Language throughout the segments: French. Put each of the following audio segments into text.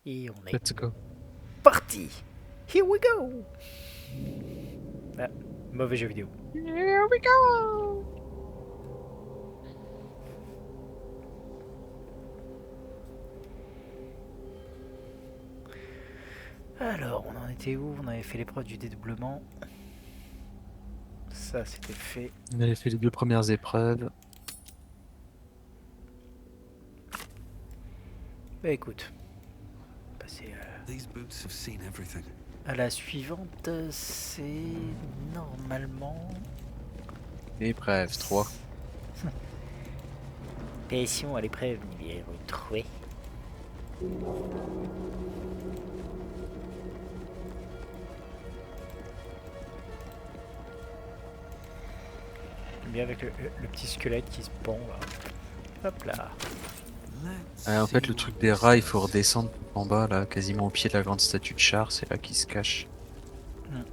Et on est Let's go. parti. Here we go. Ah, mauvais jeu vidéo. Here we go. Alors, on en était où? On avait fait l'épreuve du dédoublement. Ça, c'était fait. On avait fait les 2 premières épreuves. Bah écoute, passer These boots have seen everything. à la suivante. C'est normalement... Épreuve 3. Passion à l'épreuve numéro 3. J'aime bien avec le petit squelette qui se pend là. Hop là. Let's En fait, see le truc what des this rats, il faut is. redescendre en bas, là, quasiment au pied de la grande statue de char. C'est là qu'il se cache. Hmm.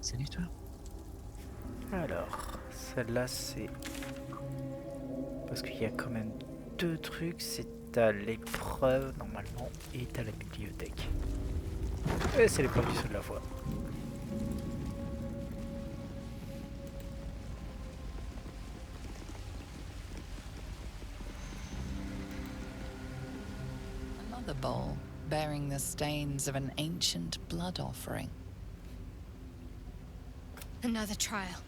Salut toi. Alors, celle-là c'est... Parce qu'il y a quand même deux trucs. C'est à l'épreuve normalement et à la bibliothèque. Et c'est l'épreuve du saut de la foi. Another bowl bearing the stains of an ancient blood offering. Another trial.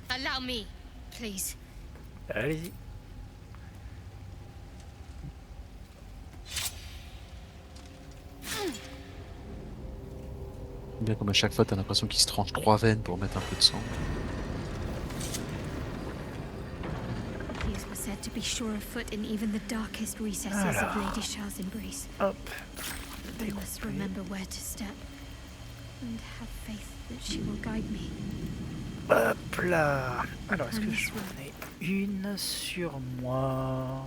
Allow me, please. Allez-y. Bien comme à chaque fois, t'as l'impression qu'il se tranche 3 veines pour mettre un peu de sang. These were said to be sure of foot in even the darkest recesses of Lady Shah's embrace. Hop. I must remember where to step. And have faith that she will guide me. Hop là. Alors, est-ce que j'en ai une sur moi?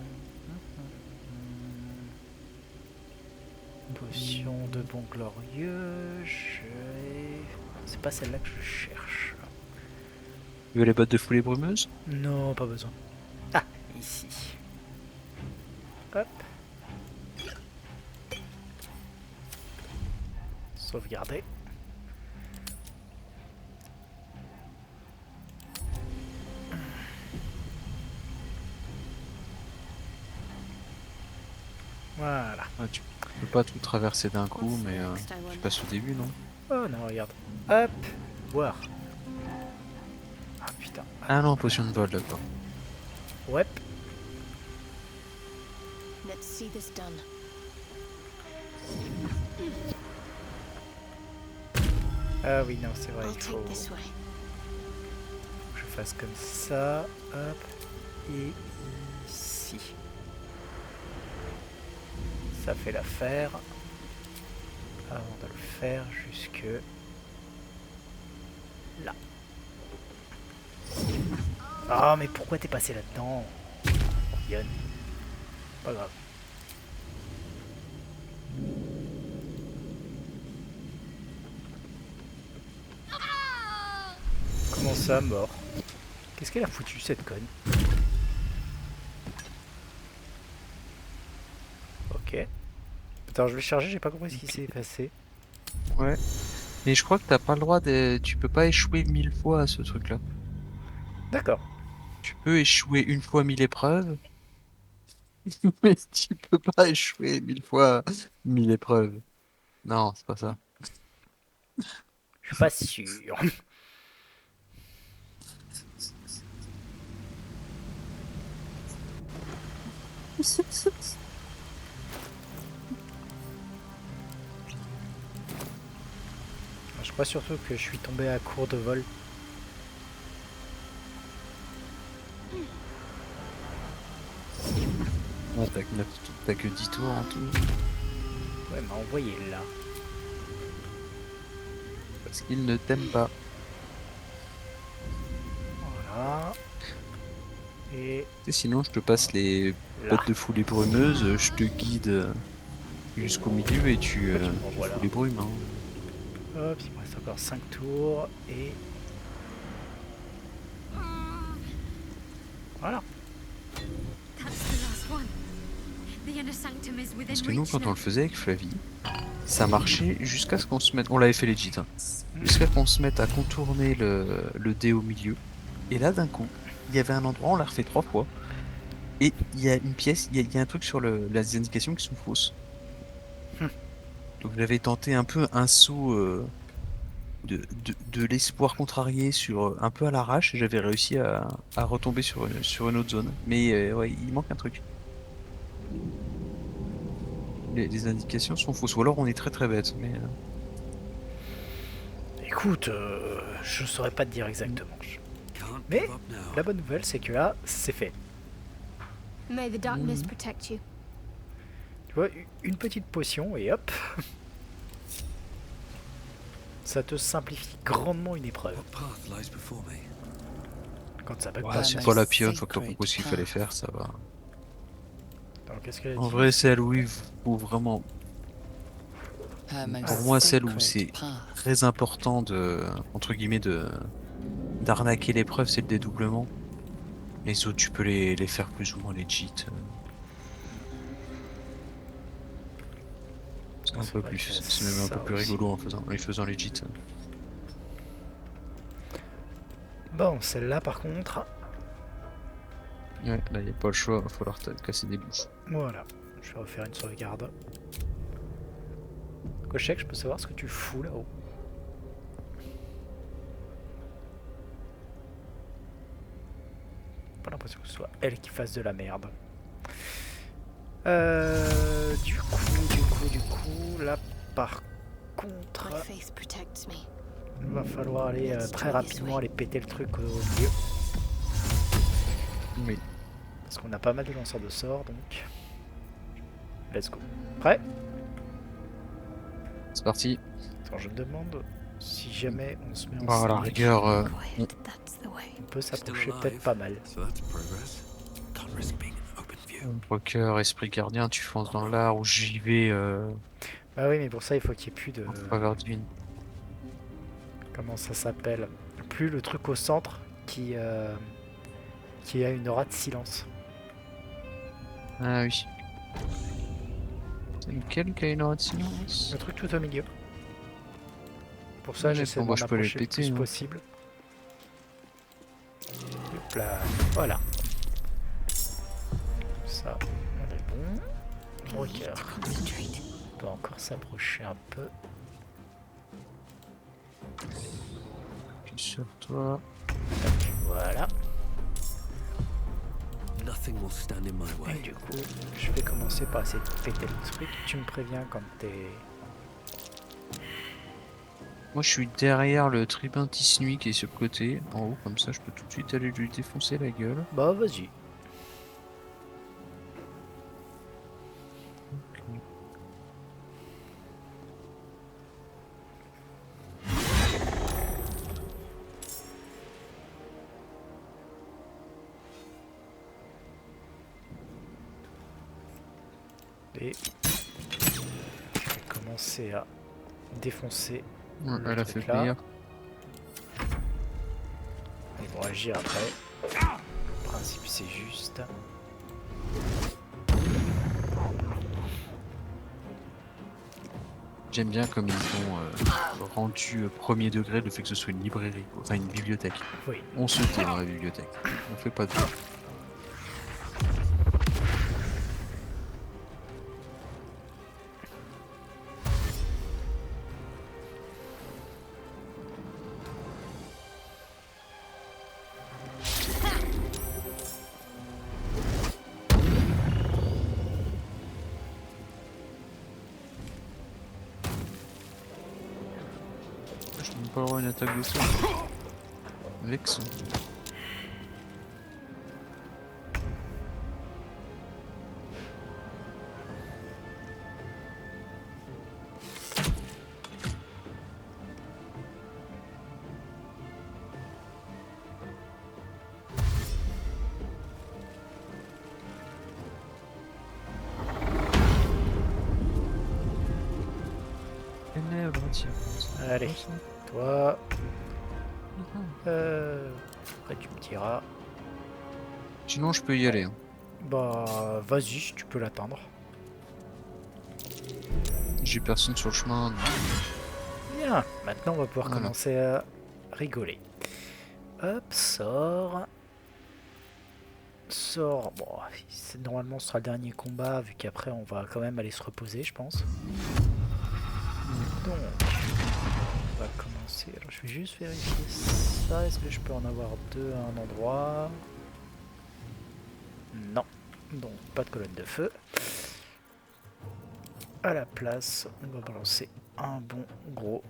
Potion de bon glorieux. C'est pas celle-là que je cherche. Tu veux les bottes de foulée brumeuse? Non, pas besoin. Ah, ici. Hop. Sauvegarder. Voilà. Ah, tu peux pas tout traverser d'un coup, mais tu passes au début, non? Oh non, regarde. Hop. Boire. Ah putain. Ah non, potion de vol, d'accord. Ouais. Let's see this done. Ah oui, non, c'est vrai, I'll il faut take this way. que je fasse comme ça. Hop. Et ici. Ça fait l'affaire. Avant de le faire jusque là. Ah, mais pourquoi t'es passé là-dedans, Yon? Pas grave. Comment ça, mort? Qu'est-ce qu'elle a foutu, cette conne? Ok. Attends, je vais charger, j'ai pas compris ce qui s'est passé. Ouais. Mais je crois que t'as pas le droit de... Tu peux pas échouer 1000 fois à ce truc-là. D'accord. Tu peux échouer une fois 1000 épreuves, mais tu peux pas échouer 1000 fois 1000 épreuves. Non, c'est pas ça. Je suis pas sûr. Je crois surtout que je suis tombé à court de vol. Ouais, t'as que 10 tours en tout. Ouais, m'a envoyé là. Parce qu'il ne t'aime pas. Voilà. Et Et sinon, je te passe les là. bottes de foulée brumeuse, je te guide jusqu'au milieu et tu Voilà. fous les brumes. Hein. Hop, il me reste encore 5 tours. Et Voilà. That's the last one. The inner sanctum is within Parce que nous, reach quand on now. le faisait avec Flavie, ça marchait jusqu'à ce qu'on se mette. On l'avait fait legit, hein. Jusqu'à qu'on se mette à contourner le dé au milieu. Et là, d'un coup, il y avait un endroit, on l'a refait 3 fois. Et il y a une pièce, il y a un truc sur les indications qui sont fausses. Donc j'avais tenté un peu un saut de l'espoir contrarié sur un peu à l'arrache et j'avais réussi à retomber sur une autre zone. Mais ouais, il manque un truc. Les indications sont fausses. Ou alors on est très très bête. Mais Écoute, je saurais pas te dire exactement. Can't Mais give up now. la bonne nouvelle, c'est que là, c'est fait. May the darkness protect you. Tu vois, une petite potion et hop. Ça te simplifie grandement une épreuve. What path lies before me? Quand ça bug ouais, pas. c'est most pas la pionne, faut que t'as sacred compris ce qu'il fallait path. faire, ça va. Alors, qu'est-ce qu'elle a En dit? vrai, celle où il faut vraiment. Her most Pour moi, celle où sacred c'est path. très important de. Entre guillemets, d'arnaquer l'épreuve, c'est le dédoublement. Les autres, tu peux les faire plus ou moins legit. C'est un C'est peu vrai plus. que C'est même un ça peu plus aussi. rigolo en les faisant legit. Bon, celle-là par contre, Ouais, là, il n'y a pas le choix, il va falloir casser des bouts. voilà. Je vais refaire une sauvegarde. Kochek, je peux savoir ce que tu fous là-haut? Pas l'impression que ce soit elle qui fasse de la merde. Du coup, là par contre, My faith protects me. il va falloir aller très rapidement aller péter le truc au milieu. Oui. Parce qu'on a pas mal de lanceurs de sorts, donc... Let's go. Prêt? C'est parti. Attends, je me demande si jamais on se met en Bon, à la cinq, rigueur, Quiet, that's the way. on peut Still s'approcher alive, peut-être pas mal. so that's progress. Can't risk being in open view. Broker, esprit gardien, tu fonces dans l'art où j'y vais Bah oui, mais pour ça, il faut qu'il n'y ait plus de... en faveur divine. Comment ça s'appelle? Plus le truc au centre qui a une aura de silence. Ah oui. C'est lequel qui a une aura de silence? Le truc tout au milieu. Pour ça, Ouais, j'essaie bon, de moi, m'en je peux les approcher le péter, plus hein. possible. Hop là, voilà. Ça, on est bon. We need to concentrate. On doit encore s'approcher un peu. Puis sur toi. Voilà. Nothing will stand in my Et way. du coup, je vais commencer par essayer de péter le truc. Tu me préviens quand t'es... Moi, je suis derrière le tribun Tisnui qui est sur le côté, en haut, comme ça, je peux tout de suite aller lui défoncer la gueule. Bah vas-y. Et je vais commencer à défoncer. Ouais, Le elle a truc fait là. pire. Ils vont agir après. Le principe c'est juste. J'aime bien comme ils ont rendu premier degré le fait que ce soit une librairie, enfin une bibliothèque. Oui. On se tait dans la bibliothèque. On fait pas de bruit. Je ne peux pas avoir une attaque de sol. Vexant. Ténèbres, tiens. Allez, toi. Après tu me diras. Sinon, je peux y aller. Hein. Bah, vas-y, si tu peux l'atteindre. J'ai personne sur le chemin. donc- Bien, maintenant on va pouvoir Voilà. commencer à rigoler. Hop, sort. Sort. Bon, normalement ce sera le dernier combat, vu qu'après on va quand même aller se reposer, je pense. Donc, on va commencer. Alors, je vais juste vérifier ça. Est-ce que je peux en avoir deux à un endroit? Non. Donc, pas de colonne de feu. À la place, on va balancer un bon gros.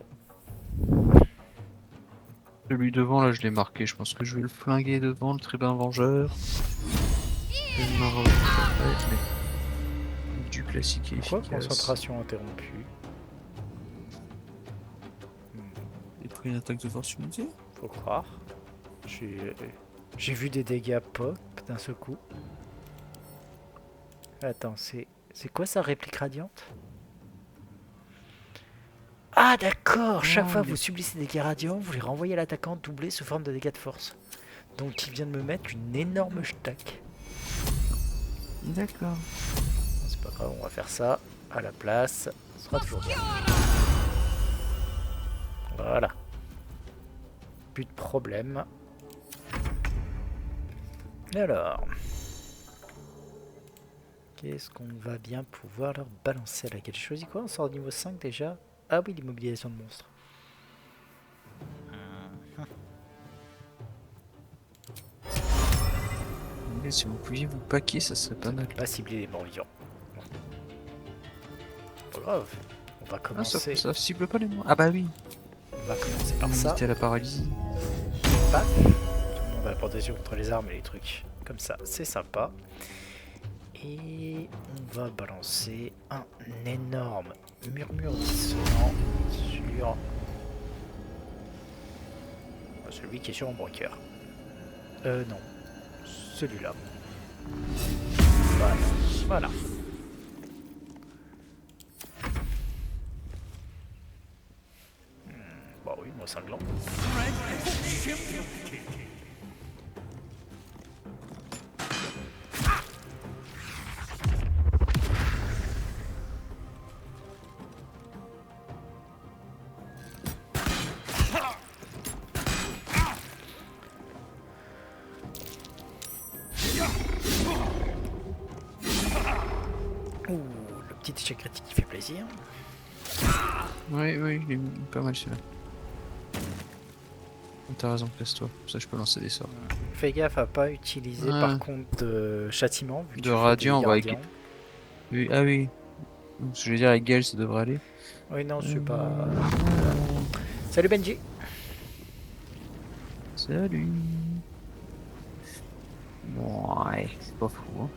Celui devant, là, je l'ai marqué. Je pense que je vais le flinguer devant, le tribun vengeur. Je vais me marrer, mais du classique et Pourquoi efficace. concentration interrompue? J'ai pris une attaque de force unité. Faut croire. J'ai vu des dégâts pop d'un seul coup. Attends, c'est quoi sa réplique radiante? Ah d'accord, chaque fois que vous subissez des dégâts radiants, vous les renvoyez à l'attaquant doublé sous forme de dégâts de force. Donc il vient de me mettre une énorme stack. D'accord. C'est pas grave, on va faire ça à la place. Ce sera toujours bien. Voilà. Plus de problème. Alors. Qu'est-ce qu'on va bien pouvoir leur balancer à laquelle j'ai choisi quoi? On sort au niveau 5 déjà. Ah oui, l'immobilisation de monstres. Mais si vous pouviez vous paquer, ça serait pas mal. Pas cibler les morts vivants. Pas grave. On va Ah, commencer. ça cible pas les morts. Ah bah oui. On va commencer par ça. Immunité à la paralysie. Paf. Tout le monde a la protection contre les armes et les trucs. Comme ça, c'est sympa. Et on va balancer un énorme murmure dissonant sur celui qui est sur mon broker. Non. Celui-là. Voilà. Voilà. Bah oui, moi cinglant. Ouh, le petit échec critique qui fait plaisir. Oui, il est pas mal celui-là. T'as raison, casse-toi. Ça, je peux lancer des sorts. Fais gaffe à pas utiliser par contre de châtiment. Vu que De tu fais radiant, des on va gardiens. Oui, ah oui. Je veux dire, avec Gale, ça devrait aller. Oui, non, je suis pas. Salut Benji. Salut. Ouais, c'est pas fou. Hein.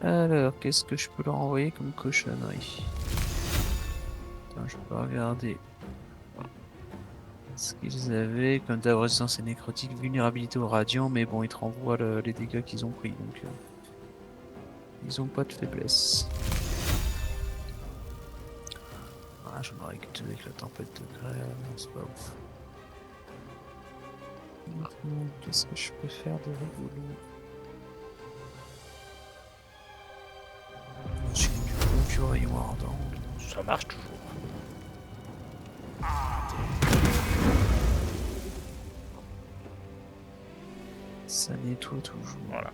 Alors, qu'est-ce que je peux leur envoyer comme cochonnerie? Attends, je peux regarder ce qu'ils avaient comme de résistance et nécrotique, vulnérabilité au radiant, mais bon, ils te renvoient les dégâts qu'ils ont pris, donc ils ont pas de faiblesse. Ah, j'en aurais que deux avec la tempête de grêle, c'est pas ouf. Maintenant, qu'est-ce que je peux faire de rigolo? J'ai du concurrent rayon ardent. Ça marche toujours. Ça nettoie toujours. Voilà.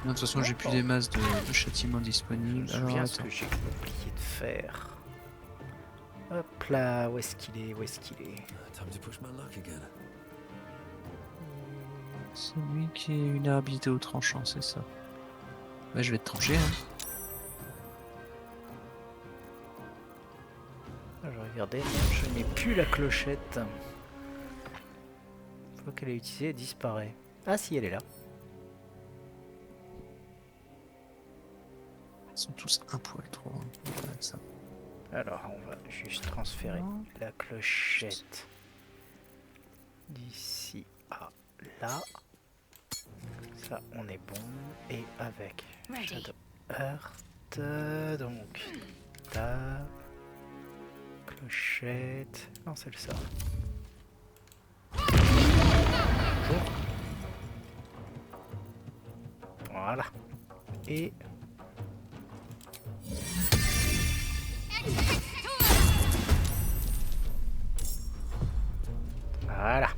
De toute façon, j'ai plus des masses de châtiments disponibles. Je me souviens ce que j'ai oublié de faire. Hop là, où est-ce qu'il est? Où est-ce qu'il est? Time to push my luck again. Celui qui est une habilité au tranchant, c'est ça. Bah, je vais te trancher. Hein. Je regardais, je n'ai plus la clochette. Une fois qu'elle est utilisée, elle disparaît. Ah si, elle est là. Ils sont tous un poil trop. Hein. Ouais, ça. Alors, on va juste transférer la clochette d'ici à là. Ça, on est bon. Et avec Ready. Shadow Heart. Donc, ta clochette. Non, c'est le ça. Bonjour. Voilà. Et voilà.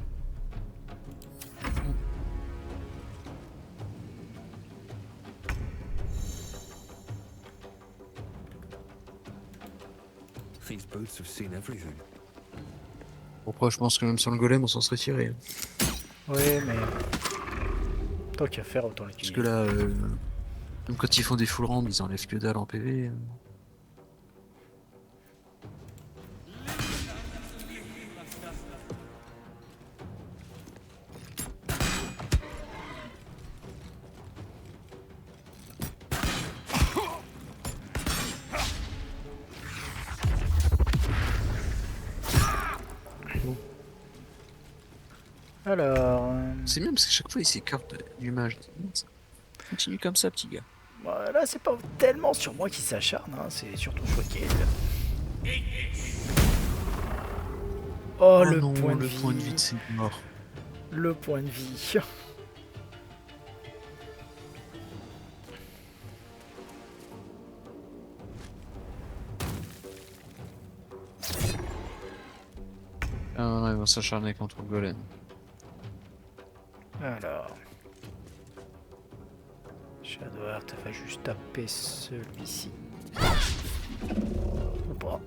These boots have seen everything. Bon, après, je pense que même sans le golem, on s'en serait tiré. Oui, mais tant qu'à faire, autant Parce l'utiliser. que là, même quand ils font des full rounds, ils enlèvent que dalle en PV. Alors, C'est bien parce qu'à chaque fois, il s'écarte du mage. Continue comme ça, petit gars. bah, là, c'est pas tellement sur moi qui s'acharne, hein, c'est surtout sur Kale. Oh, le non, point de le vie. point de vie de c'est mort. Le point de vie. Ah non, ils vont s'acharner contre le golem. Alors. Shadowheart va juste taper celui-ci. Ou pas.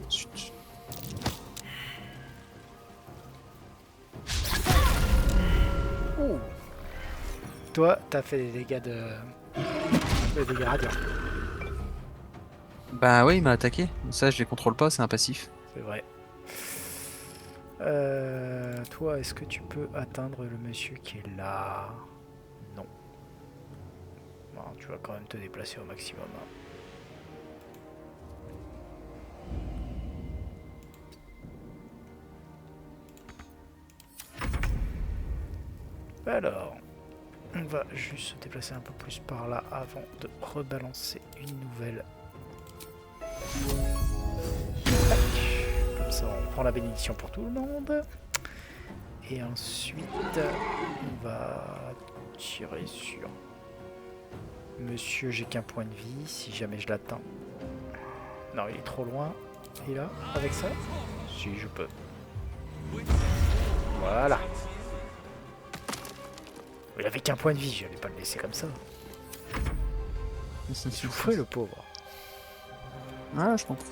Zut. Ouh. Toi, t'as fait des dégâts de. Des dégâts radiants. Bah ouais, il m'a attaqué. Ça, je les contrôle pas, c'est un passif. C'est vrai. Toi, est-ce que tu peux atteindre le monsieur qui est là? Non. Bon, tu vas quand même te déplacer au maximum. Hein. Alors, on va juste se déplacer un peu plus par là avant de rebalancer une nouvelle. Tac. Comme ça, on prend la bénédiction pour tout le monde. Et ensuite, on va tirer sur Monsieur, j'ai qu'un point de vie, si jamais je l'atteins. Non, il est trop loin. Et là, avec ça, si je peux. Voilà. Il avait qu'un point de vie, je n'allais pas le laisser comme ça. Il souffrait, le pauvre. Ah, je comprends.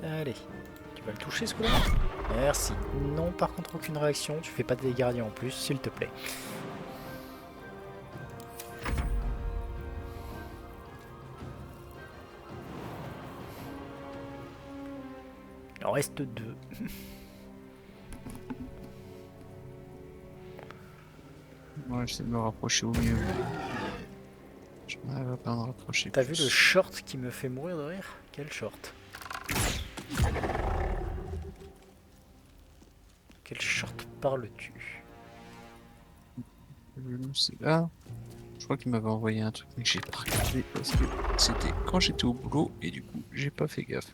Allez, tu vas le toucher ce coup-là? Merci. Non, par contre, aucune réaction. Tu fais pas de dégâts radiants en plus, s'il te plaît. Il en reste 2. Moi, j'essaie de me rapprocher au mieux. Je n'arrive pas à me rapprocher. T'as vu le short qui me fait mourir de rire? Quel short? Quel short parles-tu? C'est là. Je crois qu'il m'avait envoyé un truc, mais que j'ai pas regardé parce que c'était quand j'étais au boulot et du coup, j'ai pas fait gaffe.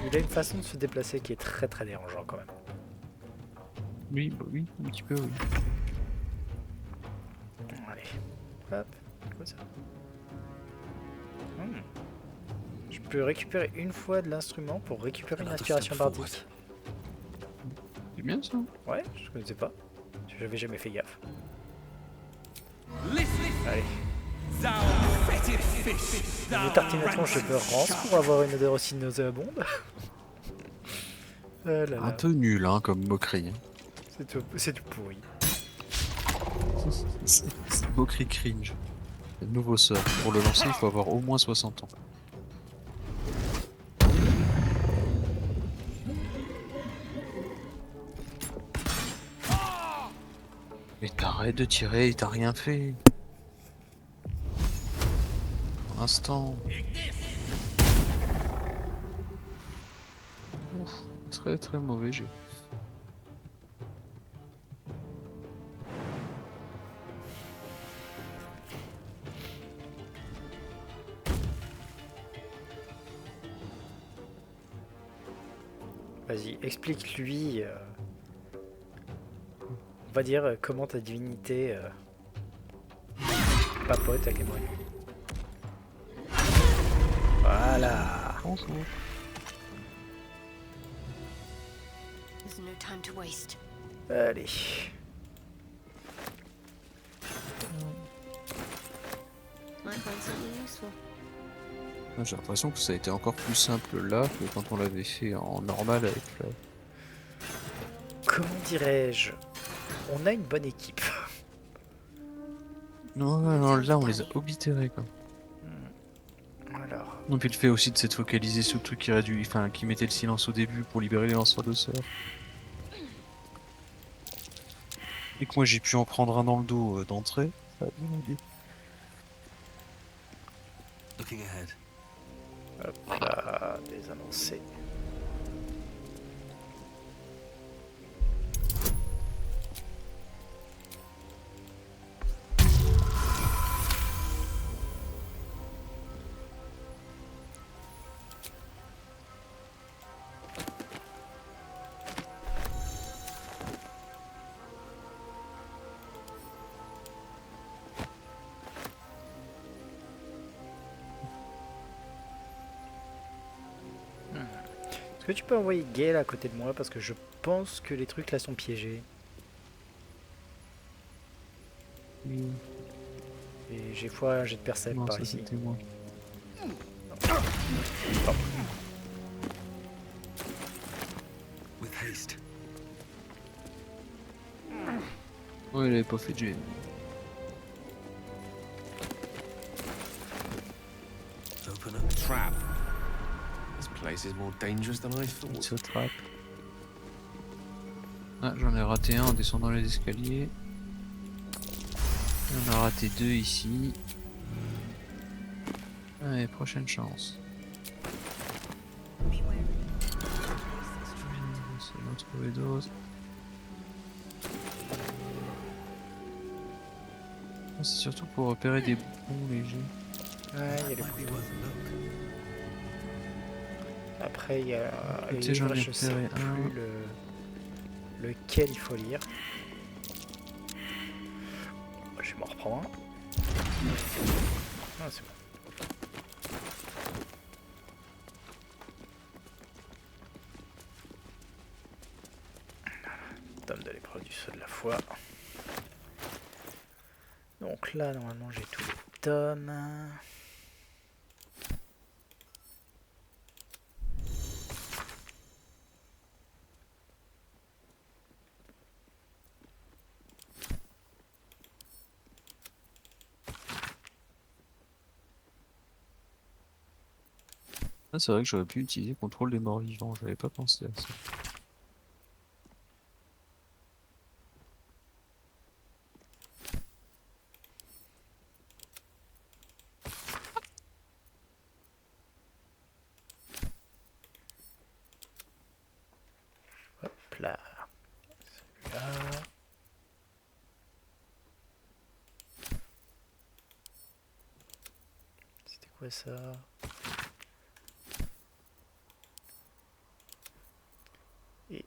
Il a une façon de se déplacer qui est très très dérangeant quand même. Oui, bah oui, un petit peu, oui. Allez, hop, quoi ça? peux récupérer une fois de l'instrument pour récupérer une Another inspiration step bardique. C'est bien ça. Ouais, je connaissais pas. J'avais jamais fait gaffe. Allez. Je vous tartine la tronche de beurre rance pour avoir une odeur aussi nauséabonde. Ah là là, Un peu nul, hein, comme moquerie. Hein. c'est tout pourri. C'est moquerie cringe. Le nouveau sort. Pour le lancer, il faut avoir au moins 60 ans. Mais t'arrêtes de tirer, il t'a rien fait. Pour l'instant. Ouf, très très mauvais jeu. Vas-y, explique-lui. On va dire comment ta divinité papote avec les moyens. Voilà. Bonjour. There's no time to waste. Allez. Might find something useful. J'ai l'impression que ça a été encore plus simple là que quand on l'avait fait en normal avec la... Comment dirais-je? On a une bonne équipe. Non, non, là on les a oblitérés quoi. Alors, Et puis le fait aussi de s'être focalisé sur le truc qui réduit, enfin qui mettait le silence au début pour libérer les lanceurs de sorts. Et que moi j'ai pu en prendre un dans le dos d'entrée. Ça a bien aidé. Looking ahead. hop là, des avancées. Est-ce que tu peux envoyer Gale à côté de moi parce que je pense que les trucs là sont piégés. Oui. Et j'ai foi un jet de percept Non, par ça ici. c'était moi. With haste. Ouais, il avait pas fait de jet. Open up. Trap. This place is more dangerous than I Il thought. se trappe. Ah, j'en ai raté un en descendant les escaliers. On a raté deux ici. Allez, prochaine chance. Essayer d'en trouver d'autres. Ah, c'est surtout pour repérer des bons légers. Ouais, il y a les Might be worth a look. Après, il y a les Tu sais, j'en livres, ai je sais repéré plus lequel il faut lire. Je vais m'en reprendre un. Ah, c'est bon. Tome de l'épreuve du saut de la foi. Donc là, normalement, j'ai tous les tomes. Ah, c'est vrai que j'aurais pu utiliser contrôle des morts vivants, j'avais pas pensé à ça. Hop là. Celui-là. C'était quoi ça? Et...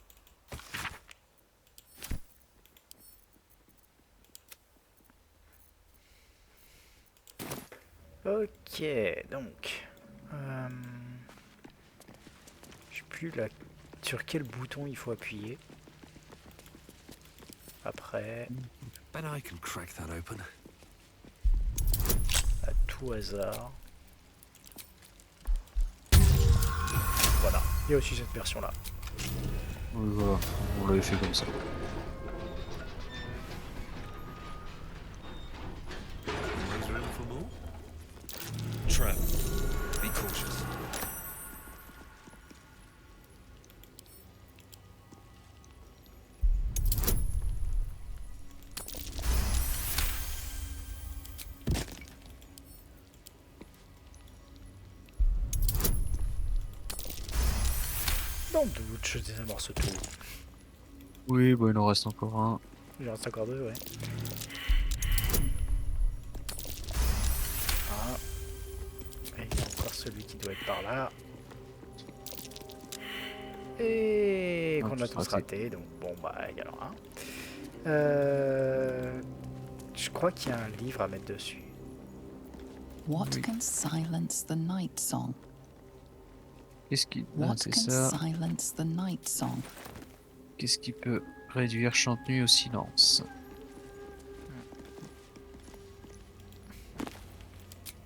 Ok, donc... plus là, sur quel bouton il faut appuyer. Après, Bet I can crack that open. à tout hasard. Voilà, il y a aussi cette version là. Oui, voilà, on l'avait fait comme ça. Always room for more? Trap. Be cautious. Dans le doute, je désamorce tout. Oui, bon, il en reste encore un. Il en reste encore deux, ouais. Ah. Et il y a encore celui qui doit être par là. Et Ah, qu'on a tout tous raté. raté, donc bon bah il y en a un. Je crois qu'il y a un livre à mettre dessus. What Oui. can silence the night song? Qu'est-ce qui... Ah, What c'est can ça. silence the night song? Qu'est-ce qui peut réduire Chante-Nuit au silence?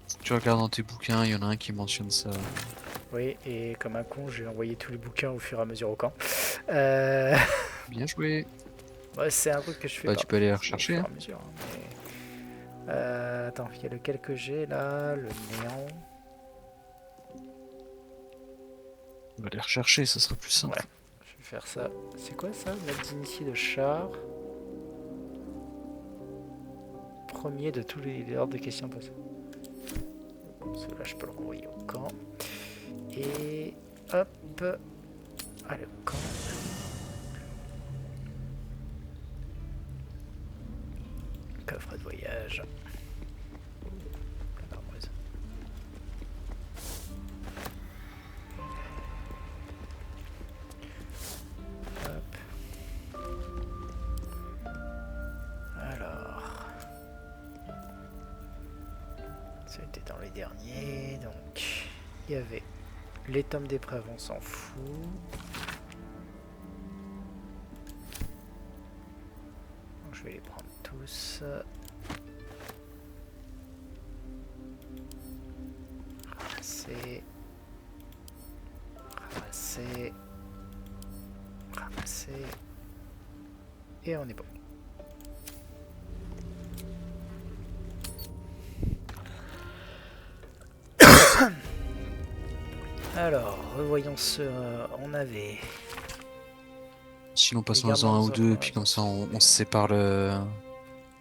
Si tu regardes dans tes bouquins, il y en a un qui mentionne ça. Oui, et comme un con, j'ai envoyé tous les bouquins au fur et à mesure au camp. Bien joué. Ouais, c'est un truc que je fais Bah, pas. tu peux aller les Au rechercher, fur et hein. à mesure, hein, mais... attends, il y a lequel que j'ai là, le néant. On va les rechercher, ça sera plus simple. Ouais, je vais faire ça. C'est quoi ça? Maître d'initié de char. Premier de tous les ordres de questions possibles. Celui-là, je peux le renvoyer au camp. Et hop. Allez, au camp. Coffre de voyage. La armoise. Hop. Alors. C'était dans les derniers. Donc, il y avait les tomes d'épreuve, on s'en fout. Donc, je vais les prendre tous. Ramasser. Ramasser. Ramasser. Et on est bon. Alors, revoyons ce... on avait... Sinon, passons-en un ou deux, et puis comme ça, on se sépare le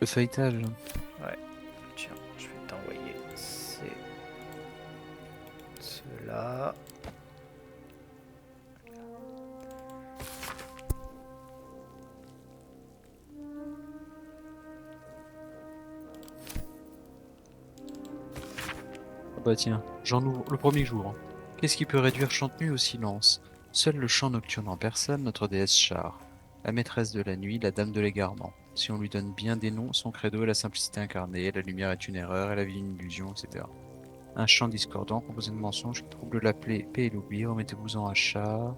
feuilletage. Ouais, tiens, je vais t'envoyer ceux-là. Ah bah tiens, j'en ouvre le premier jour. Qu'est-ce qui peut réduire Chante-Nuit au silence? Seul le chant nocturne en personne, notre déesse Char. La maîtresse de la nuit, la dame de l'égarement. Si on lui donne bien des noms, son credo est la simplicité incarnée, la lumière est une erreur et la vie une illusion, etc. Un chant discordant composé de mensonges qui trouble la paix et l'oubli, remettez-vous-en à Char.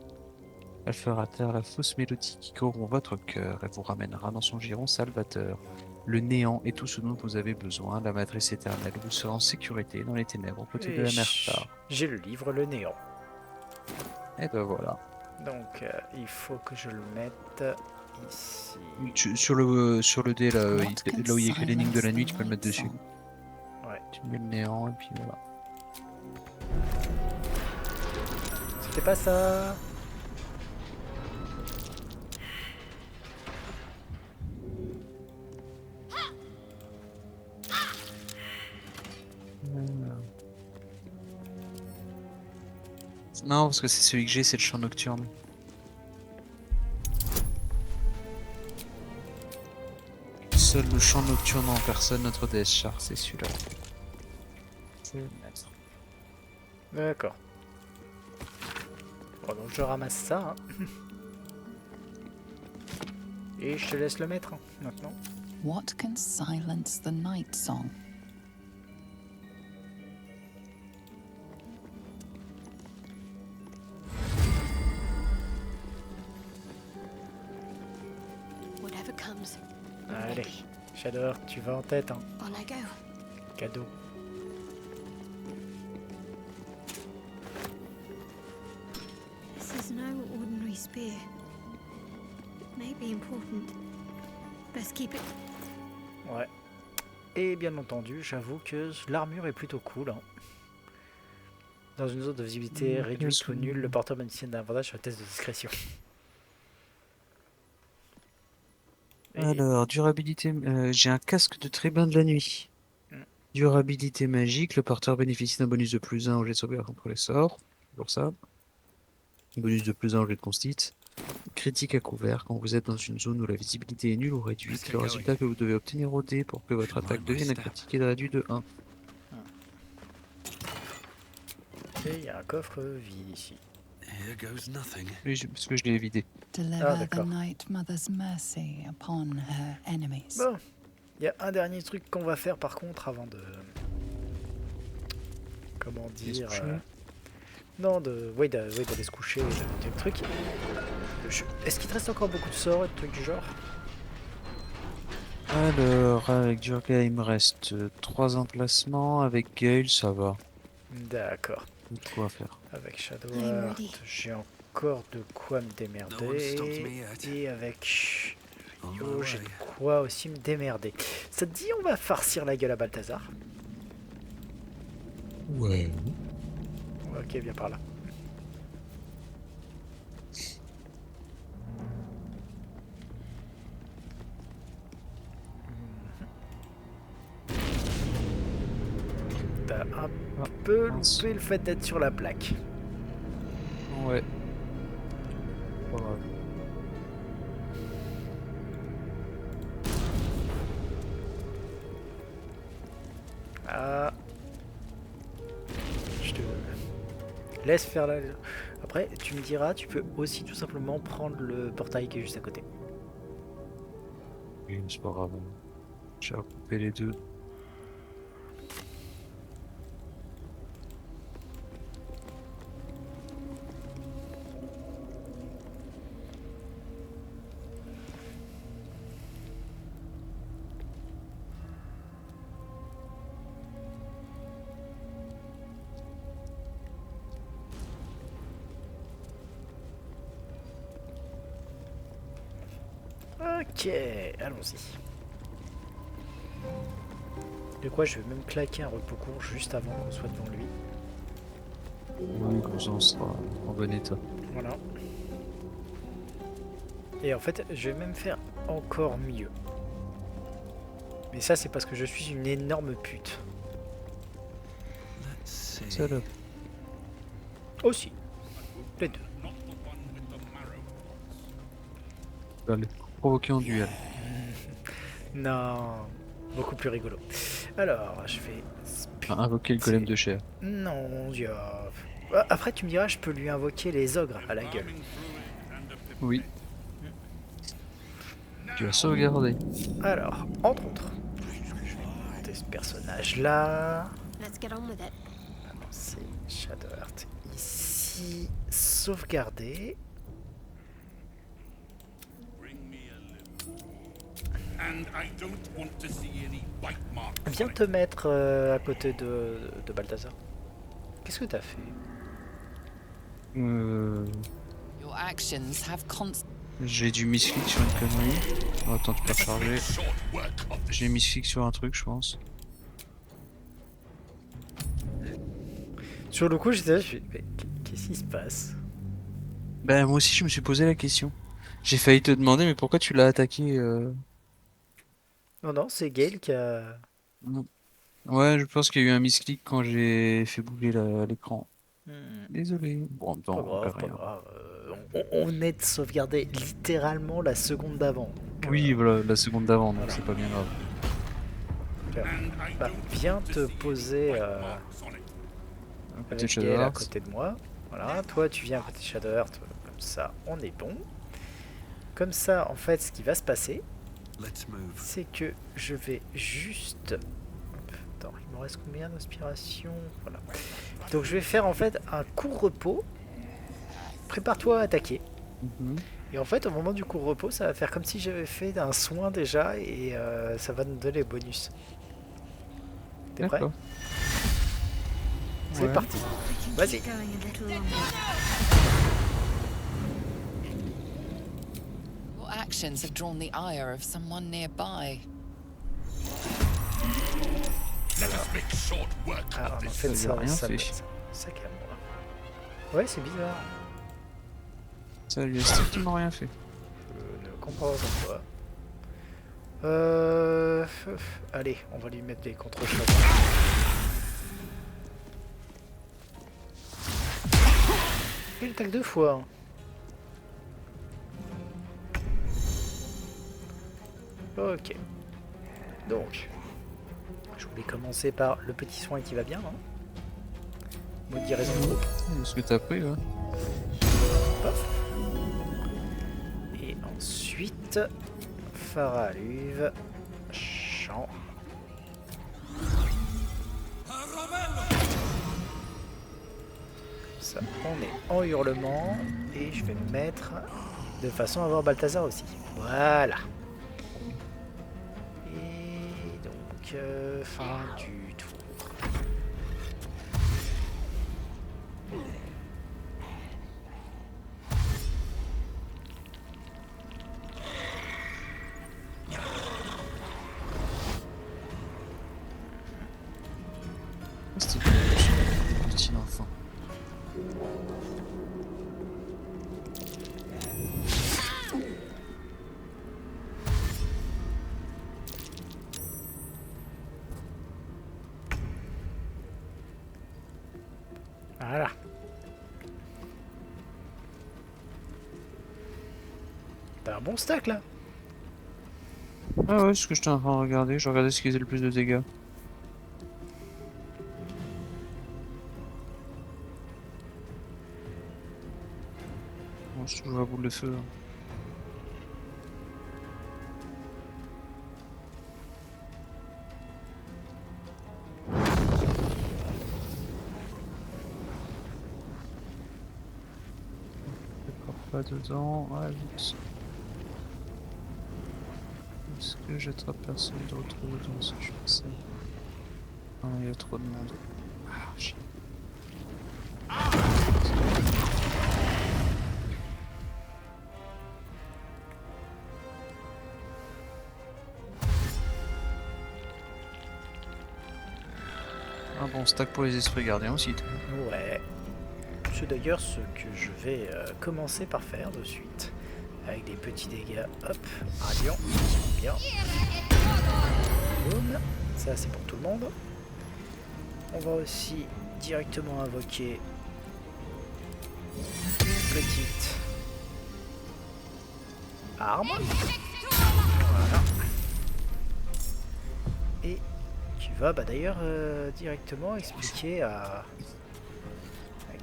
Elle fera taire la fausse mélodie qui corrompt votre cœur et vous ramènera dans son giron salvateur. Le néant est tout ce dont vous avez besoin, la matrice éternelle vous sera en sécurité dans les ténèbres aux côtés de la mer Char. J'ai le livre Le Néant. Et ben voilà. Donc, il faut que je le mette ici. Sur le dé, là, What là où il y a écrit can l'énigme de la silence nuit, the tu peux le mettre night dessus. song? Ouais. Tu mets le néant et puis voilà. C'était pas ça. Non, parce que c'est celui que j'ai, c'est le chant nocturne. Seul le chant nocturne en personne, notre déesse Char, c'est celui-là. Je vais le mettre. D'accord. Bon, donc je ramasse ça. Hein. Et je te laisse le mettre hein, maintenant. What can silence the night song? comes. I'm Allez, ready. Shadowheart, tu vas en tête, hein. On I go. Cadeau. This is no ordinary spear. It may be important. Best keep it. Ouais. Et bien entendu, j'avoue que l'armure est plutôt cool, hein. Dans une zone de visibilité réduite ou nulle, le porteur bénéficie d'un avantage sur le test de discrétion. Et- Alors, durabilité, j'ai un casque de tribun de la nuit. Mm. Durabilité magique, le porteur bénéficie d'un bonus de plus 1 au jet de sauvegarde contre les sorts. Pour ça. Bonus de plus 1 au jet de constit. Critique à couvert, quand vous êtes dans une zone où la visibilité est nulle ou réduite, le résultat que vous devez obtenir au dé pour que votre attaque devienne un critique est réduit de 1. Et il y a un coffre vide ici. Here goes nothing. Oui, parce que je l'ai vidé. Deliver the d'accord. Night Mother's mercy upon her enemies. Bon, il y a un dernier truc qu'on va faire par contre avant de... Comment dire... coucher. Non, d'aller se coucher et d'inventer le truc. Est-ce qu'il te reste encore beaucoup de sorts et de trucs du genre? Alors, avec Durga, il me reste 3 emplacements. Avec Gale, ça va. D'accord. Il y a de quoi faire. Avec I'm Shadowheart, ready. j'ai encore de quoi me No one démerder. stopped me yet. Et avec On my Yo, j'ai way. de quoi aussi me démerder. Ça te dit, on va farcir la gueule à Balthazar? Ouais. Ok, viens par là. T'as un peu mince. loupé le fait d'être sur la plaque. Ouais. Pas grave. Ah. Je te laisse faire la... Après, tu me diras, tu peux aussi tout simplement prendre le portail qui est juste à côté. Oui, c'est pas grave. J'ai recoupé les deux. Ok, allons-y. De quoi je vais même claquer un repos court juste avant qu'on soit devant lui. Oui, comme ça on sera en bon état. Voilà. Et en fait, je vais même faire encore mieux. Mais ça, c'est parce que je suis une énorme pute. Let's see. Ça là. Aussi. Les deux. Allez, provoquer en duel. Non. Beaucoup plus rigolo. Alors, je vais... Enfin, invoquer le golem de chair. Non, Dieu. Après, tu me diras, je peux lui invoquer les ogres à la gueule. Oui. Tu as sauvegardé. Alors, entre autres, je vais monter ce personnage-là. Let's get on with it. C'est Shadowheart. Ici, sauvegarder. And I don't want to see any bite marks. Viens te mettre à côté de Balthazar. Qu'est-ce que t'as fait? Your actions have constant. J'ai du misclick sur une connerie. Oh, attends, tu peux recharger. Short work of this. J'ai misclick sur un truc, je pense. Sur le coup, j'étais là, je fais, mais qu'est-ce qui se passe? Ben, moi aussi, je me suis posé la question. J'ai failli te demander, mais pourquoi tu l'as attaqué Non, non, c'est Gale qui a... Ouais, je pense qu'il y a eu un misclick quand j'ai fait bouger l'écran. Hmm, Désolé. Bon, en même temps, pas on grave, perd pas rien. grave. On est de sauvegarder littéralement la seconde d'avant. Donc, Oui, voilà, la seconde d'avant, donc voilà. c'est pas bien grave. bah, viens te poser Marks on it. Un côté avec Gale à Shadowheart. côté de moi. Voilà, toi tu viens à côté de Shadowheart, comme ça on est bon. Comme ça, en fait, ce qui va se passer, Let's move. c'est que je vais juste... Attends, il me reste combien d'inspiration? Voilà. Donc je vais faire en fait un court repos. Prépare-toi à attaquer. Mhm. Et en fait, au moment du court repos, ça va faire comme si j'avais fait un soin déjà et ça va nous donner les bonus. T'es prêt? D'accord. C'est Ouais. parti. We can Vas-y. keep going a little longer. Your actions have drawn the ire of someone nearby. Let us make short work Ah, of on a this. fait Ça lui a rien ça, fait. sac à moi. Ouais, c'est bizarre. Ça lui a strictement rien fait. Je ne comprends pas pourquoi. Allez, on va lui mettre des contre-chocs. Il attaque 2 fois. Ok. Donc, je voulais commencer par le petit soin qui va bien, non? Maudit raison de groupe. Ce que t'as pris, ouais. Hop. Et ensuite, phare à luve, champ. Ça, on est en hurlement et je vais me mettre de façon à avoir Balthazar aussi. Voilà. Et donc, fin du tour. C'était petit enfant. Voilà. T'as un bon stack là. Ah ouais, c'est ce que j'étais en train de regarder. Je regardais ce qui faisait le plus de dégâts. Bon, c'est toujours la boule de feu. Hein. D'accord, pas dedans. Ouais, vite. Est-ce que j'attrape personne d'autre dedans si je fais ça? Non, il y a trop de monde. Ah, chier. Un bon stack pour les esprits gardiens aussi. Ouais. C'est d'ailleurs ce que je vais commencer par faire de suite. Avec des petits dégâts, hop, radiant, bien. Boum. Ça c'est pour tout le monde. On va aussi directement invoquer une petite arme. Voilà. Et qui va d'ailleurs directement expliquer à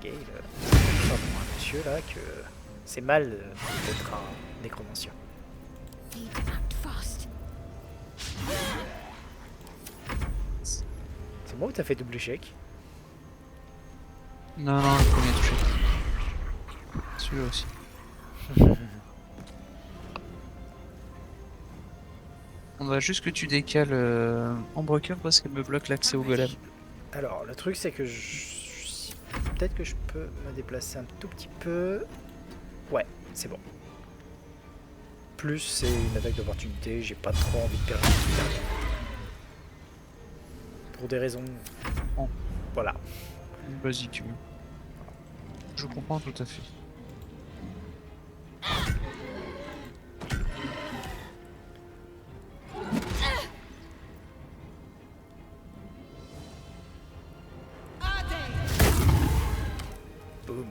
Gale, enfin, bon, un monsieur là, que c'est mal d'être un nécromancien. Need to act fast. C'est moi ou t'as fait double échec? Non, non, le premier touché. Celui-là aussi. On va juste que tu décales Ambrecoeur parce qu'elle me bloque l'accès au golem. Alors, le truc c'est que peut-être que je peux me déplacer un tout petit peu. Ouais, c'est bon. Plus c'est une attaque d'opportunité, j'ai pas trop envie de perdre. Pour des raisons... Bon. Voilà. Vas-y, tu veux. Je comprends tout à fait. Boum.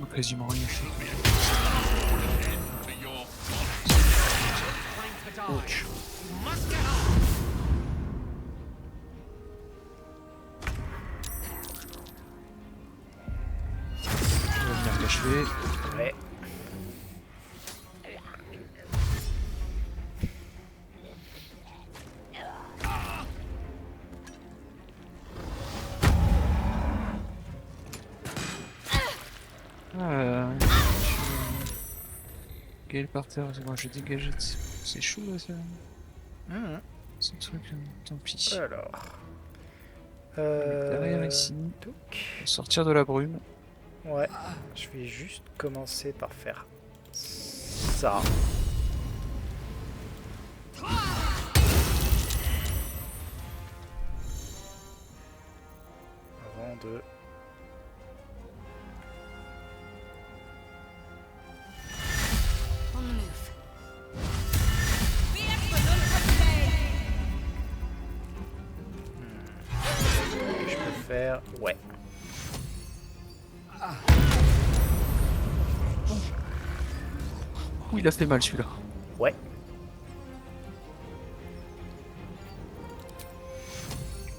On a quasiment rien fait. To your Ouch. On va venir l'achever. Ouais. Gaël par terre, moi je dégage. C'est chaud là ça. Mhm. Ce truc là, tant pis. Alors. Derrière ici, Donc, sortir de la brume. ouais, je vais juste commencer par faire ça. Avant de... On the move. Je peux faire... Ouais. Ouh, il a fait mal celui-là. Ouais.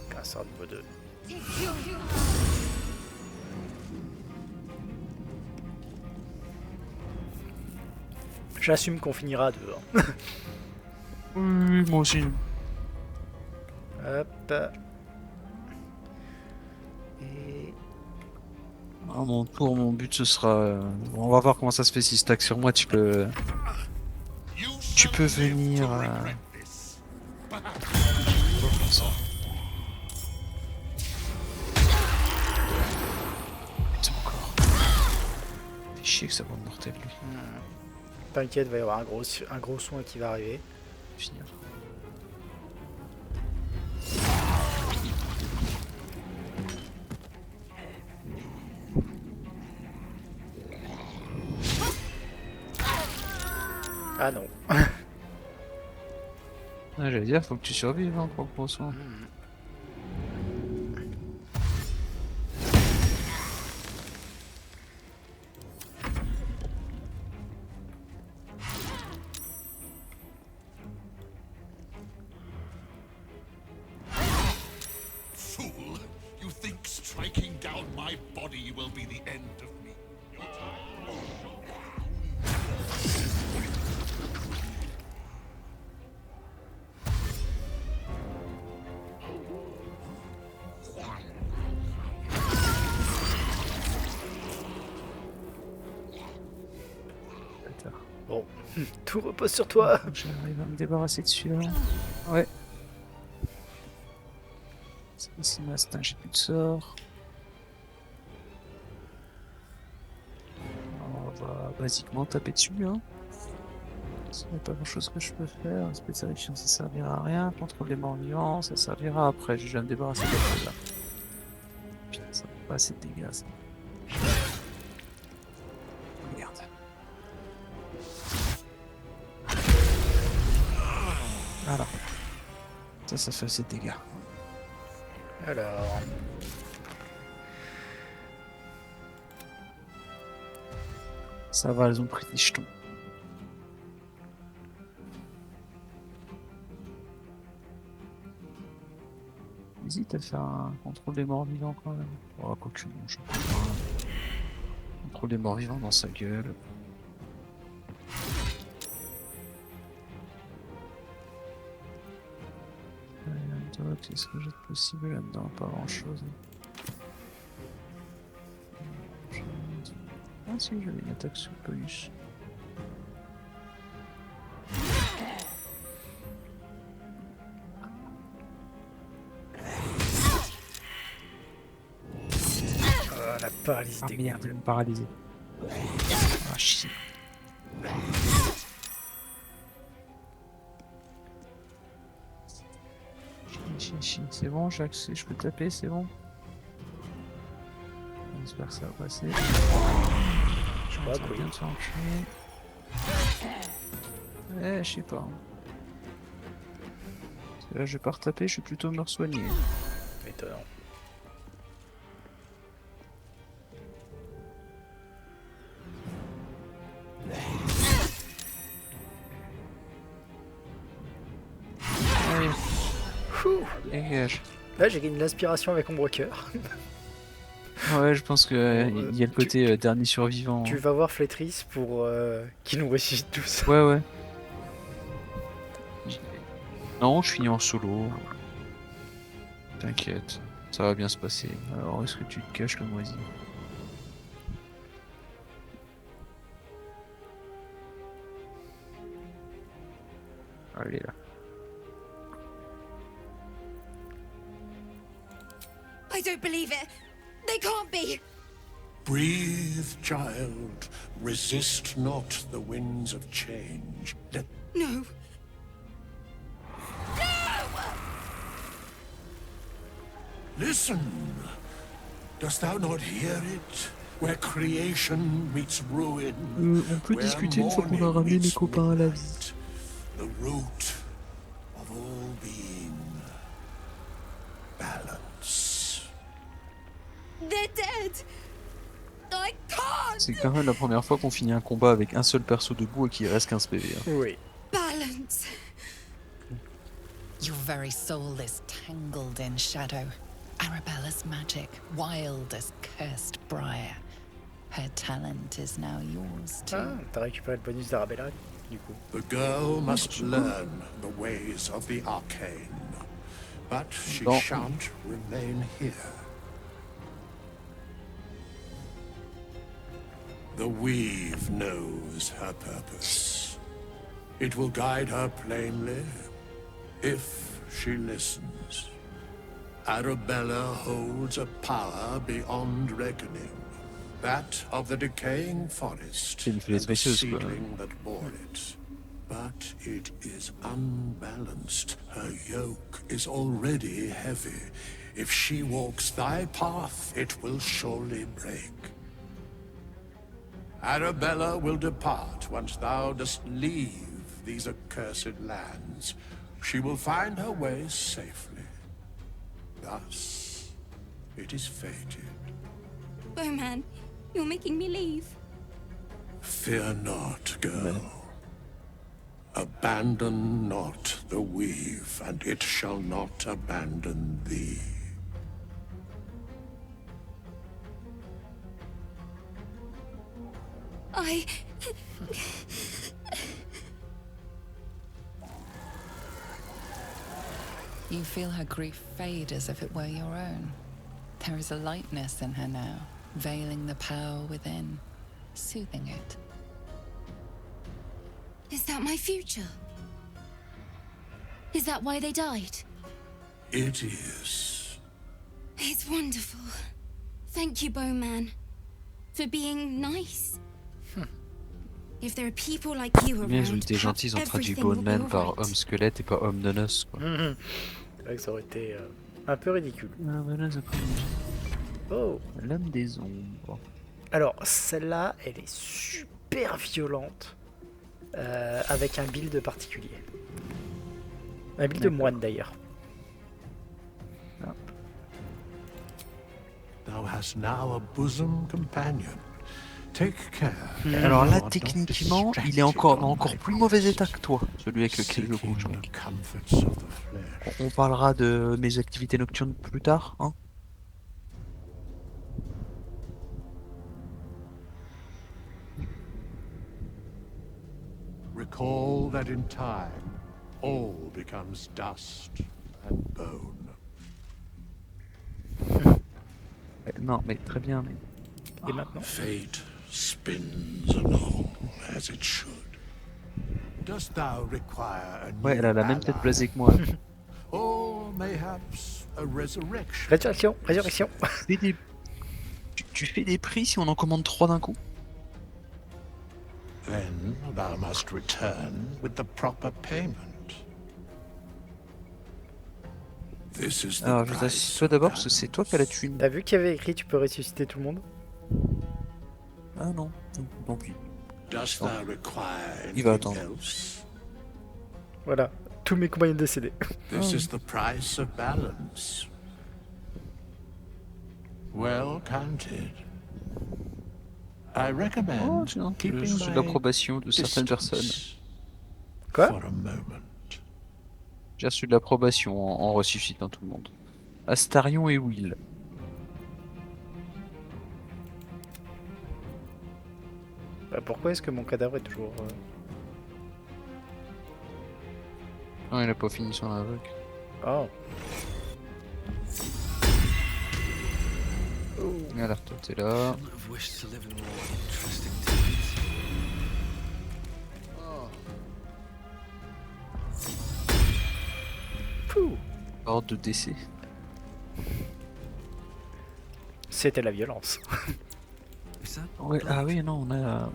Casseur niveau 2. J'assume qu'on finira à 2. Oui, moi aussi. Hop. Et... À mon tour, mon but ce sera. On va voir comment ça se fait si stack sur moi. Tu peux venir. Putain, encore. Fait chier que ça va de mortel lui. T'inquiète, va y avoir un gros soin qui va arriver. Finir. Ah non. Ah, j'allais dire, faut que tu survives hein, pour le gros soin. Fool! You think striking down my body will be the end of me? Your time? Attends. Bon, tout repose sur toi. J'arrive à me débarrasser de celui-là. Ouais. C'est Mastin, j'ai plus de sort. On va basiquement taper dessus. Hein. Il n'y a pas grand chose que je peux faire. Spécialisation, ça servira à rien. Contrôle des morts vivants, ça servira après. Je viens me débarrasser de la chose là. Putain, ça fait pas assez de dégâts ça. Merde. Voilà. Ça fait assez de dégâts. Alors... Ça va, elles ont pris des jetons. Hésite à faire un contrôle des morts vivants quand même. Oh, quoique non, je peux pas. Contrôle des morts vivants dans sa gueule. Qu'est-ce que j'ai de possible là-dedans? Pas grand-chose. Ah si, j'avais une attaque sous bonus. Oh, la paralysie Ah des merde, gonfles. elle me paralyser. Ah chier. C'est bon, j'ai accès, je peux taper, c'est bon. J'espère que ça va passer. Je crois que oui. Bien de faire enculer. Je sais pas. Parce que là, je vais pas retaper, je vais plutôt me soigner. Étonnant. Allez, Ouh. dégage. Là, j'ai gagné l'inspiration avec Ombre Cœur. Ouais, je pense que il y a le côté dernier survivant. Tu vas voir Flétris pour qu'il nous ressuscite tous. Ouais, ouais. Non, je finis en solo. T'inquiète, ça va bien se passer. Alors, est-ce que tu te caches le moisi? Allez là. I don't believe it. They can't be. Breathe, child. Resist not the winds of change. Let No. Listen. Dost thou not hear it? Where creation meets ruin. On peut where discuter une fois qu'on a morning ramené mes meets copains à la vie. midnight. The root of all being. Balance. They're dead. I can't. C'est quand même la première fois qu'on finit un combat avec un seul perso debout et qu'il reste 15 PV. Hein. Oui. Balance. Your very soul is tangled in shadow. Arabella's magic, wild as cursed briar. Her talent is now yours too. Ah, t'as récupéré le bonus d'Arabella, du coup. The girl must learn the ways of the arcane. But she Bon. shan't remain here. The weave knows her purpose. It will guide her plainly, if she listens. Arabella holds a power beyond reckoning. That of the decaying forest C'est une and falaise the précieuse, quoi. seedling that bore it. But it is unbalanced. Her yoke is already heavy. If she walks thy path, it will surely break. Arabella will depart once thou dost leave these accursed lands. She will find her way safely. Thus, it is fated. Bowman, you're making me leave. Fear not, girl. Abandon not the weave, and it shall not abandon thee. I... You feel her grief fade as if it were your own. There is a lightness in her now, veiling the power within, soothing it. Is that my future? Is that why they died? It is. It's wonderful. Thank you, Bowman, for being nice. If there are people like you around, Bien, ils ont été gentils, ils ont traduit everything will Bone be Man par alright. homme squelette et pas homme de noces. Quoi. C'est vrai que ça aurait été un peu ridicule. Ah, voilà, ça peut- Oh. L'âme des ombres. Alors, celle-là, elle est super violente. Avec un build particulier. Un build de moine d'ailleurs. Thou hast now a bosom companion. Take care. Alors là, Thou art not techniquement, il est distracted encore dans on encore thy plus mauvais quest, état que toi, celui avec lequel je seeking bouge. the comforts of the flesh. On parlera de mes activités nocturnes plus tard, hein. Recall that in time, all becomes dust and bone. Non, mais très bien, mais... Et maintenant Fate spins along as it should. Dost thou require a new Ouais, elle a la même tête ally? blasée que moi. Or mayhaps a resurrection? Résurrection, résurrection. Fais des... tu fais des prix si on en commande 3 d'un coup? Then thou must return with the proper payment. This is the Alors, je price t'assiste toi d'abord, parce que c'est toi qui as la thune. T'as vu qu'il y avait écrit tu peux ressusciter tout le monde? Ah non, tant pis. Dost thou require Il va anything attendre. else? Voilà, tous mes compagnons décédés. This is the price of balance. Well counted. I Oh, recommend tiens, keeping j'ai my l'approbation de certaines personnes. distance Quoi? for a moment. J'ai reçu de l'approbation en ressuscitant tout le monde. Astarion et Will. Bah, pourquoi est-ce que mon cadavre est toujours... Non, il a pas fini son invoque. Oh. Alors toi t'es là. I've wished to live in more interesting times. Pouh. Hors de décès. C'était la violence. Is that Ouais, ah oui, non,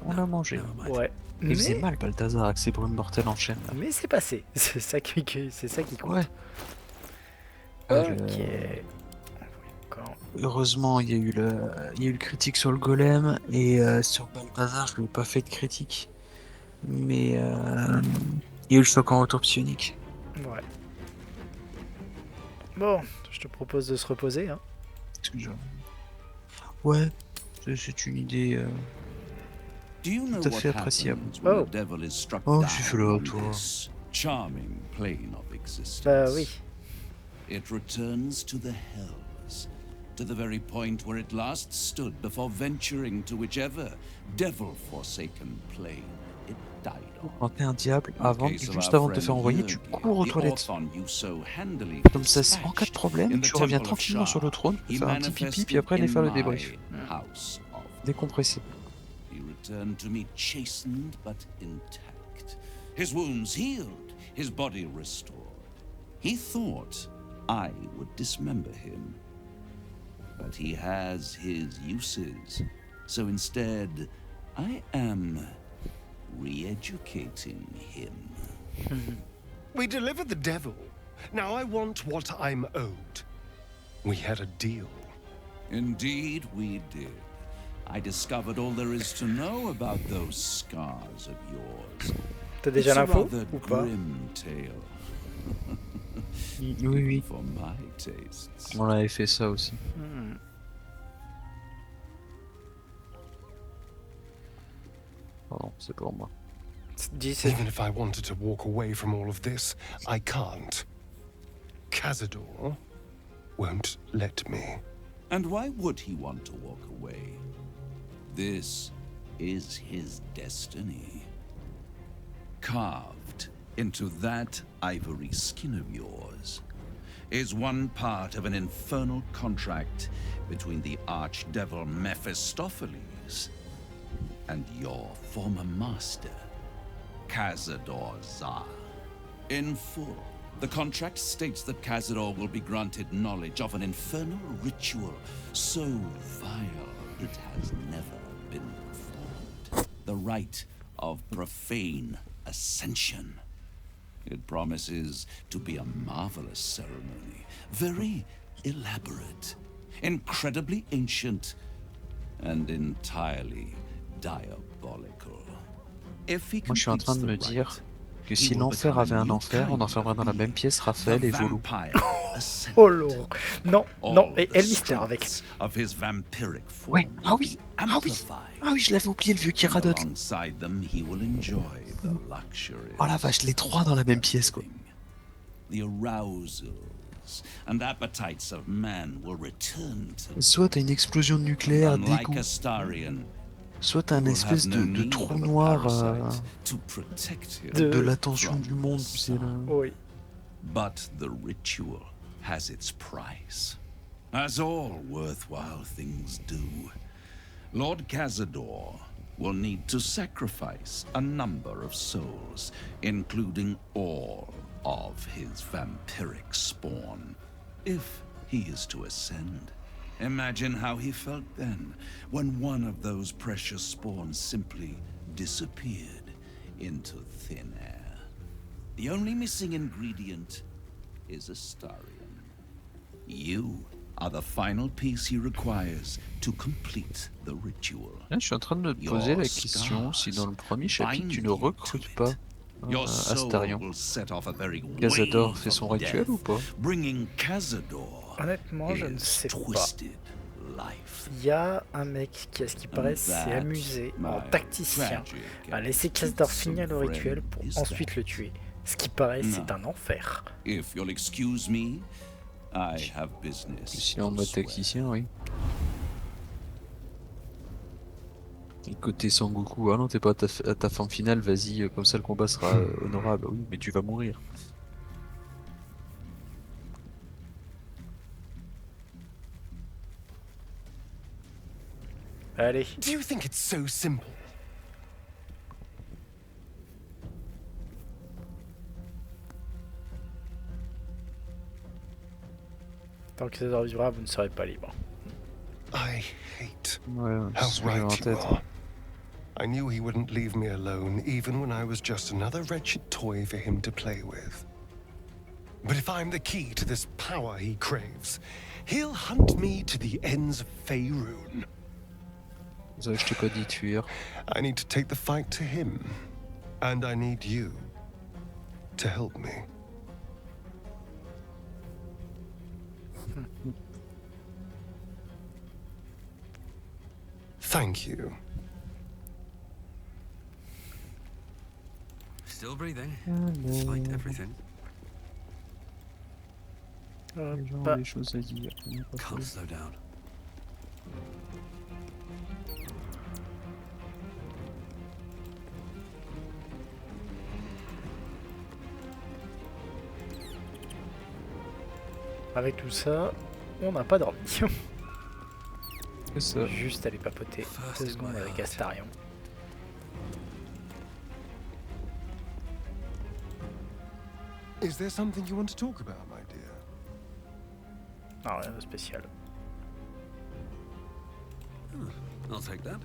on a mangé. Never mind. Ouais. Il faisait Mais, mal, Balthazar, avec ses brumes mortelles en chaîne. là. mais c'est passé. C'est ça qui compte. Ouais. Ah, Ok. Encore. Heureusement, il y a eu le critique sur le golem, et sur Balthazar, je lui ai pas fait de critique. Mais il y a eu le choc en retour psionique. Ouais. Bon, je te propose de se reposer. Hein. Est-ce que ouais, c'est une idée. Do you know Tout à what fait appréciable. happens when Oh. the devil is struck Oh, down j'ai fait le on retour. this charming plane of existence? Bah oui. It returns to the hells, to the very point where it last stood before venturing to whichever devil-forsaken plane it died on. Quand t'es un diable, In case of juste our avant de te friend faire envoyer, tu Yurgi, cours aux the toilettes. orphan you so handily Comme ça, en cas de dispatched problème, in the tu reviens temple of tranquillement sur le Shah, trône, he faire un petit pipi, puis manifested après aller in faire le my débrief. house of Décompresser. He returned to me chastened but intact. His wounds healed, his body restored. He thought I would dismember him. But he has his uses. So instead, I am re-educating him. We delivered the devil. Now I want what I'm owed. We had a deal. Indeed, we did. I discovered all there is to know about those scars of yours. T'as déjà It's a l'info rather ou pas? grim tale. Oui, oui. For my tastes. On avait fait ça aussi. Hmm. Pardon, c'est pour moi. Dis, c'est... Even if I wanted to walk away from all of this, I can't. Cazador won't let me. And why would he want to walk away? This is his destiny. Carved into that ivory skin of yours is one part of an infernal contract between the archdevil Mephistopheles and your former master, Cazador Zar. In full, the contract states that Cazador will be granted knowledge of an infernal ritual so vile it has never been performed. The rite of profane ascension. It promises to be a marvelous ceremony, very elaborate, incredibly ancient, and entirely diabolical. If he Moi, je suis en train de me completes the dire rite, que he si will l'enfer become a avait un new enfer, on kind enfermerait dans la of même being, pièce Raphaël the et Volo. vampire ascendant. Oh l'horreur. Non, non, All et the Elmister avec. strengths of his vampiric form Ouais, ah will oui, be ah oui, amplified. ah oui, je l'avais oublié le vieux qui And radote. alongside them, he will enjoy the luxuries. Oh la vache, les trois dans la même pièce quoi. The arousals and appetites of man will return to Soit t'as une explosion nucléaire unlike d'égout, Astarion, soit t'as un will espèce have no de need trou of a noir parasite to protect him de De- l'attention from du monde. the Tu sais, là. sun. Oui. But the ritual has its price, as all worthwhile things do. Lord Cazador will need to sacrifice a number of souls, including all of his vampiric spawn, if he is to ascend. Imagine how he felt then, when one of those precious spawns simply disappeared into thin air. The only missing ingredient is Astarion. You are the final piece he requires to complete the ritual. Là, je suis en train de me poser la question si dans le premier chapitre tu ne recrutes pas Your soul Astarion. will set off a very Cazador wave fait son of rituel death, ou pas? bringing Cazador Honnêtement, je ne his sais pas. twisted life. Il y a un mec qui, à ce qui paraît, s'est amusé en tacticien à laisser Cazador finir le rituel pour ensuite le tuer. Ce qui paraît, c'est un enfer. If you'll excuse me, I have business. Si en mode elsewhere. tacticien, oui. Et côté Sangoku, ah non, t'es pas à ta fin finale, vas-y, comme ça le combat sera honorable. Oui, mais tu vas mourir. Allez. Do you think it's so simple? Tant que César vivra, vous ne serez pas libre. I hate Ouais, how c'est ce que j'avais en right you tête. are. I knew he wouldn't leave me alone, even when I was just another wretched toy for him to play with. But if I'm the key to this power he craves, he'll hunt me to the ends of Faerun. Ça, je t'ai pas dit de fuir. I need to take the fight to him, and I need you to help me. Thank you. Still breathing, despite everything. Les gens Bah, ont des choses à dire. Can't slow down. avec tout ça, on n'a pas dormi. C'est ça. Juste aller papoter 2 secondes avec Astarion. Is there something you want to talk about, my dear? Ah, rien de spécial. I'll take that.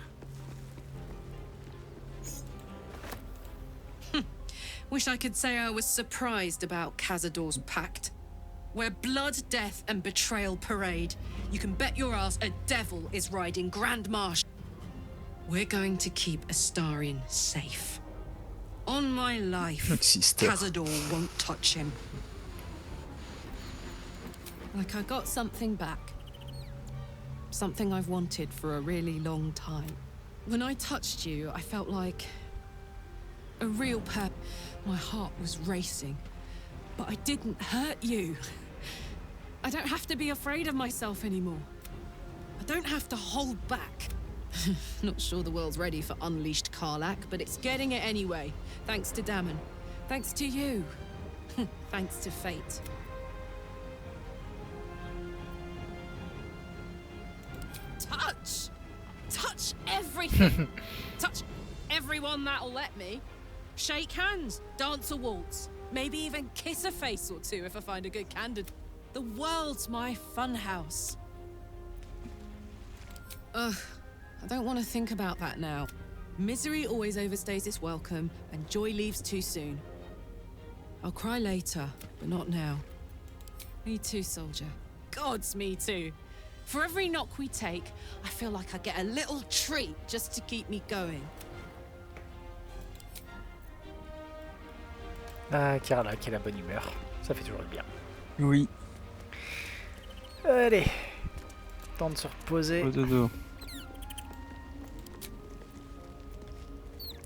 Wish I could say I was surprised about Cazador's pact. Where blood, death, and betrayal parade, you can bet your ass a devil is riding Grand Marsh. We're going to keep Astarion safe. On my life, Sister. Cazador won't touch him. Like I got something back. Something I've wanted for a really long time. When I touched you, I felt like a real My heart was racing, but I didn't hurt you. I don't have to be afraid of myself anymore. I don't have to hold back. Not sure the world's ready for unleashed Karlach, but it's getting it anyway. Thanks to Dammon. Thanks to you. Thanks to fate. Touch! Touch everything! Touch everyone that'll let me. Shake hands, dance a waltz, maybe even kiss a face or two if I find a good candidate. The world's my funhouse. Ugh, I don't want to think about that now. Misery always overstays its welcome, and joy leaves too soon. I'll cry later, but not now. Me too, soldier. Gods, me too. For every knock we take, I feel like I get a little treat just to keep me going. Ah, Karlach, qui a la bonne humeur. Ça fait toujours du bien. Oui. Allez. Temps de se reposer. Au dodo.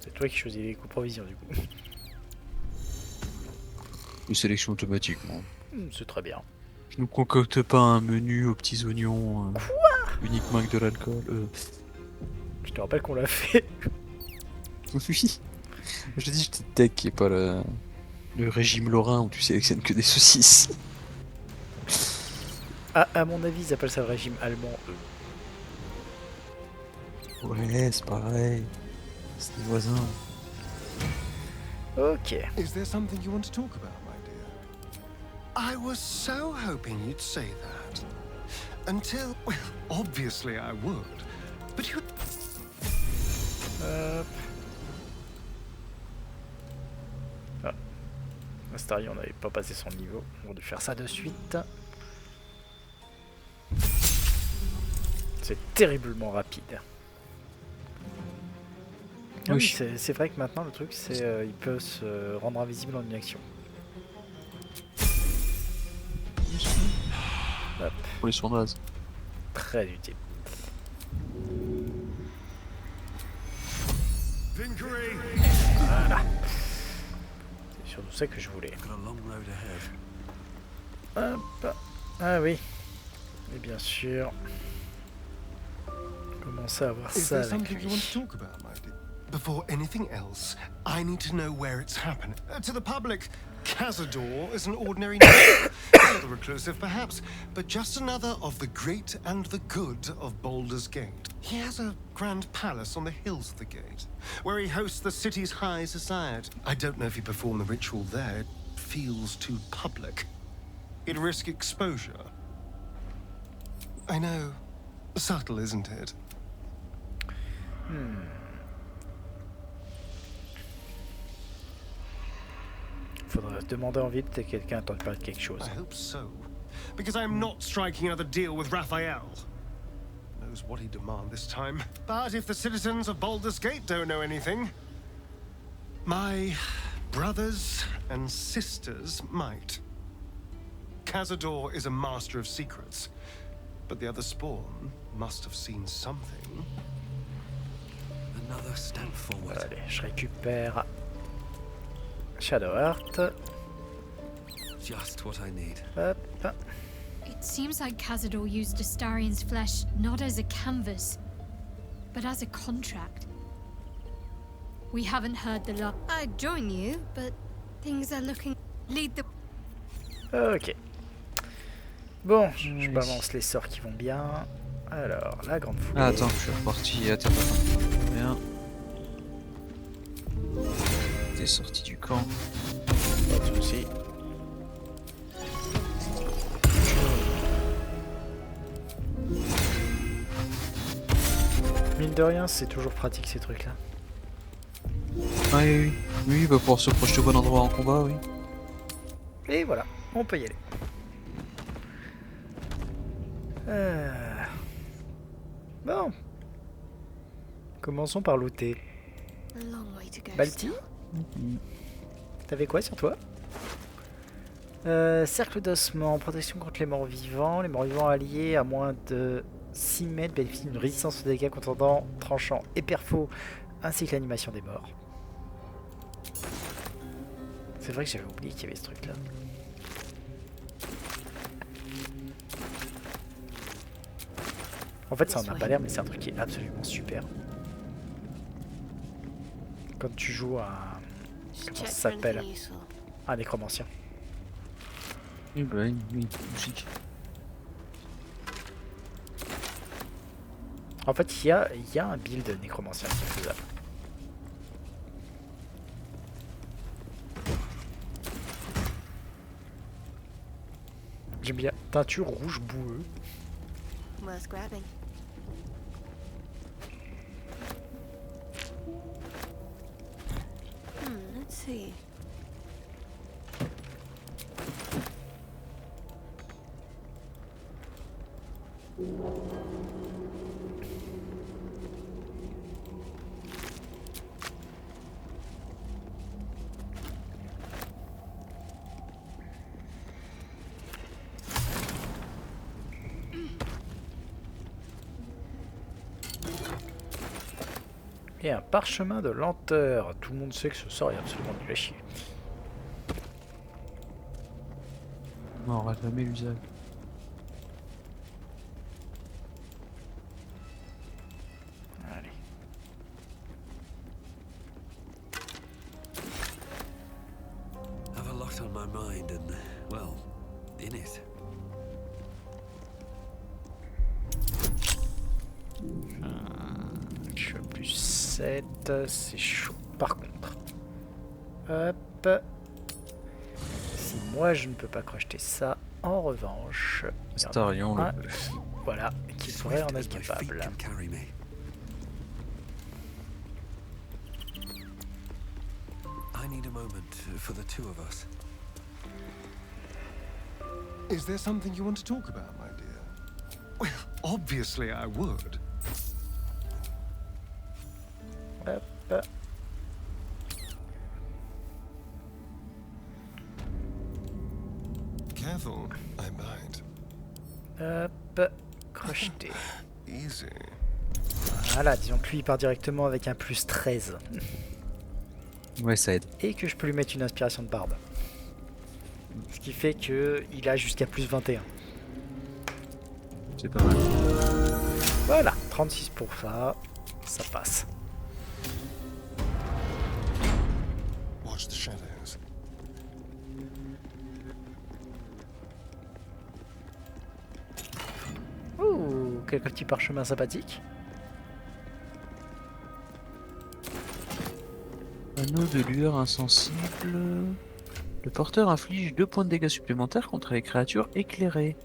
C'est toi qui choisis les coups provisions du coup. Une sélection automatique, non. C'est très bien. Je nous concocte pas un menu aux petits oignons. Uniquement avec de l'alcool. Je te rappelle qu'on l'a fait. Oui. Je te dis, je t'ai tech qui est pas le régime lorrain où tu sélectionnes que des saucisses. Ah, à mon avis, ils appellent ça le régime allemand, eux. Ouais, c'est pareil. C'est des voisins. Ok. Is there something you want to talk about, my dear? I was so hoping you'd say that. Until, well, obviously I would. But you... Hop. Ah. Astarion n'avait pas passé son niveau. On va lui faire ça de suite. C'est terriblement rapide. Ah oui, c'est vrai que maintenant le truc c'est il peut se rendre invisible en une action. Hop. Pour les sournoises. Très utile. Voilà. C'est surtout ça que je voulais. Hop. Ah oui. Et bien sûr. Commencer à voir Is ça there avec something you lui. want to talk about, my dear? Before anything else, I need to know where it's happening. To the public, Cazador is an ordinary man. A little reclusive, perhaps, but just another of the great and the good of Baldur's Gate. He has a grand palace on the hills of the gate, where he hosts the city's high society. I don't know if he performed the ritual there. It feels too public. He'd risk exposure. I know. Subtle, isn't it? Faudrait se demander en ville, peut-être quelqu'un a entendu parler de quelque chose. I hope so. Because I'm not striking another deal with Raphael. Knows what he'd demand this time. But if the citizens of Baldur's Gate don't know anything, my brothers and sisters might. Cazador is a master of secrets, but the other spawn must have seen something. Another step forward. Allez, je récupère Shadowheart. Just what I need. Hop. It seems like Cazador used Astarion's flesh not as a canvas, but as a contract. We haven't heard the lot. I'd join you, but things are looking... Lead the... Ok. Bon, je balance les sorts qui vont bien. Alors, la grande foulée. Ah, attends, je suis reparti. Attends. Bien. T'es sorti du camp. Pas de soucis. Mine de rien, c'est toujours pratique ces trucs-là. Ah, oui, bah pour se projeter au bon endroit en combat, oui. Et voilà, on peut y aller. Bon. Commençons par looter. Balti, t'avais quoi sur toi? Cercle d'ossement, protection contre les morts vivants. Les morts vivants alliés à moins de 6 mètres bénéficient d'une résistance aux dégâts contendant, tranchant et perfaux, ainsi que l'animation des morts. C'est vrai que j'avais oublié qu'il y avait ce truc là. En fait ça en a pas l'air mais c'est un truc qui est absolument super. Quand tu joues à... Comment ça s'appelle? Un nécromancien. Oui, bah oui, logique. En fait il y a un build nécromancien qui est faisable. J'aime bien. Teinture rouge boueux. Worth grabbing. Let's see. Et un parchemin de lenteur. Tout le monde sait que ce sort est absolument nul à chier. On n'aura jamais l'usage. Allez. Have a lot on my mind and, well, in it. Je suis à plus 7, c'est chaud. Par contre, hop. Si moi je ne peux pas crocheter ça, en revanche, Astarion, un voilà, qui pourrait en être capable. I need a moment for the two of us. Is there something you want to talk about, my dear? Well, obviously I would. Hop. Careful, I might. Hop, crocheter. Easy. Voilà, disons que lui il part directement avec un plus 13. Ouais, ça aide. Et que je peux lui mettre une inspiration de barbe. Ce qui fait que il a jusqu'à plus 21. C'est pas mal. Voilà, 36 pour ça passe. Watch the shadows. Ouh, quelques petits parchemins sympathiques. Anneau de lueur insensible. Le porteur inflige 2 points de dégâts supplémentaires contre les créatures éclairées.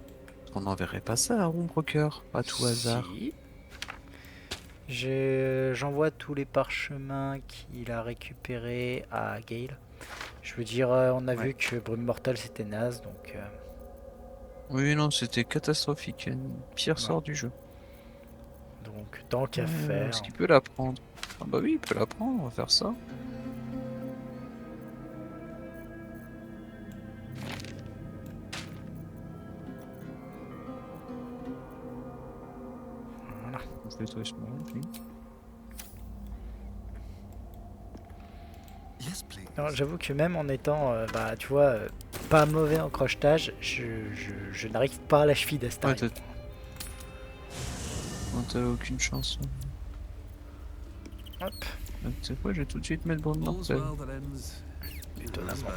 qu'on n'enverrait pas ça à Rumbrocker, à tout hasard. Si. J'envoie tous les parchemins qu'il a récupérés à Gale. Je veux dire, on a vu que Brume Mortale c'était naze, donc... Oui, non, c'était catastrophique. Pire sort du jeu. Donc, tant qu'à faire... Est-ce qu'il peut la prendre? Ah bah oui, il peut la prendre, on va faire ça. Voilà. On fait toi, je m'en puis. Non, j'avoue que même en étant, bah, tu vois, pas mauvais en crochetage, je n'arrive pas à la cheville d'Astarion. Ouais, t'as aucune chance. Hop. Tu sais quoi, je vais tout de suite mettre Brume Mortale. All's well that ends. Étonnamment.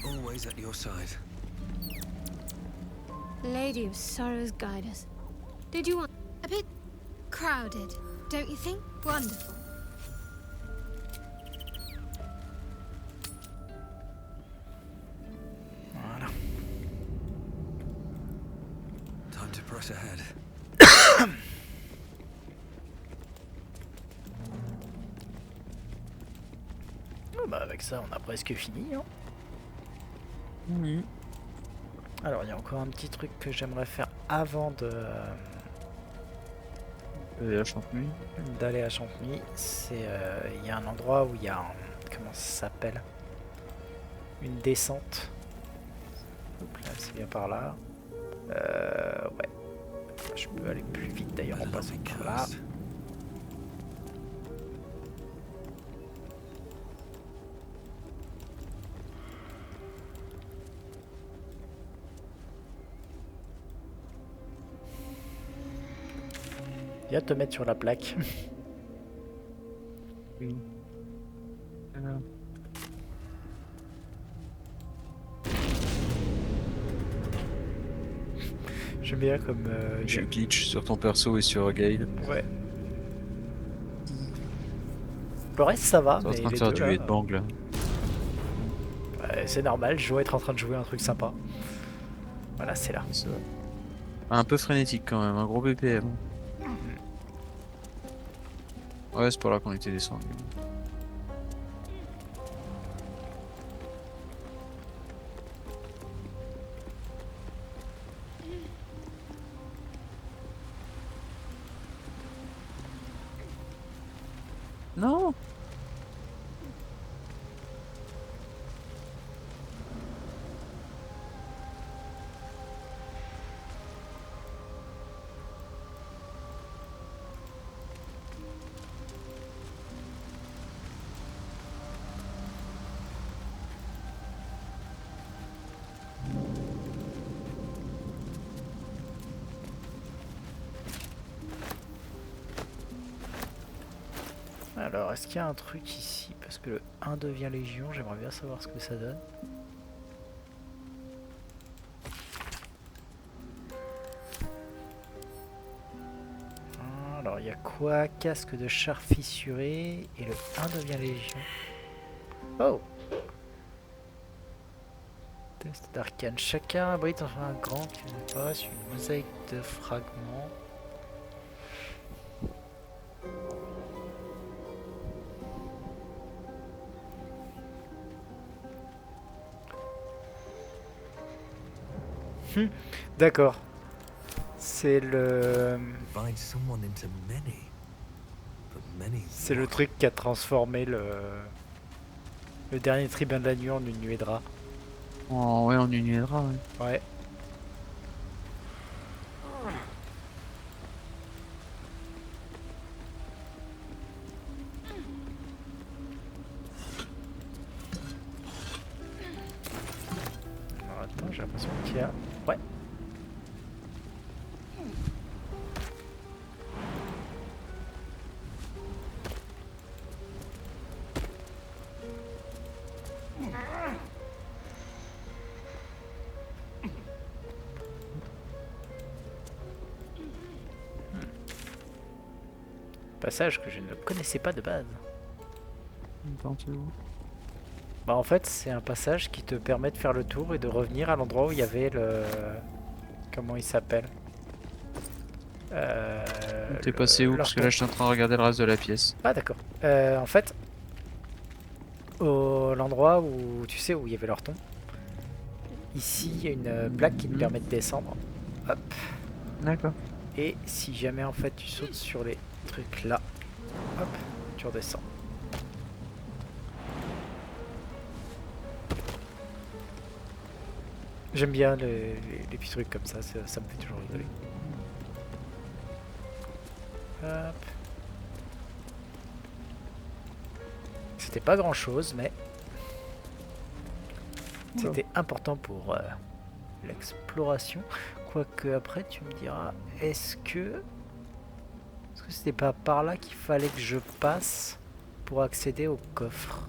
Always at your side. Lady of Sorrows, guide us. Did you want a bit crowded, don't you think? Wonderful. Voilà. Time to press ahead. Oh, bah, avec ça, on a presque fini. Hein. Oui. Alors, il y a encore un petit truc que j'aimerais faire avant d'aller à Champigny. C'est il y a un endroit où il y a comment ça s'appelle, une descente. Hop là, c'est bien par là. Ouais. Je peux aller plus vite d'ailleurs en passant par là. Viens te mettre sur la plaque. Oui. J'aime bien comme... J'ai glitch sur ton perso et sur Gale. Ouais. Le reste ça va, T'es en mais train de les faire deux, du là, headbang là. ouais, c'est normal, je dois être en train de jouer un truc sympa. Voilà, c'est là. Un peu frénétique quand même, un gros BPM. Ouais, c'est par là qu'on était descendu. Non. Alors, est-ce qu'il y a un truc ici? Parce que le 1 devient Légion, j'aimerais bien savoir ce que ça donne. Alors, il y a quoi? Casque de char fissuré et le 1 devient Légion. Oh! Test d'arcane. Chacun abrite enfin un grand qui ne passe une mosaïque de fragments. D'accord. C'est le... C'est le truc qui a transformé le dernier tribun de la nuit en une nuée de rats. Oh ouais, en une nuée de rats, ouais. Ouais. Alors, attends, j'ai l'impression qu'il y a... Ouais. Passage que je ne connaissais pas de base. Bah en fait c'est un passage qui te permet de faire le tour et de revenir à l'endroit où il y avait le Comment il s'appelle? T'es passé où? Parce que là je suis en train de regarder le reste de la pièce. Ah d'accord. En fait, l'endroit où tu sais où il y avait leur ton, ici il y a une plaque qui te permet de descendre. Hop. D'accord. Et si jamais en fait tu sautes sur les trucs là, hop, tu redescends. J'aime bien les petits trucs comme ça me fait toujours rigoler. Hop. C'était pas grand chose, mais c'était important pour l'exploration. Quoique après tu me diras, est-ce que c'était pas par là qu'il fallait que je passe pour accéder au coffre?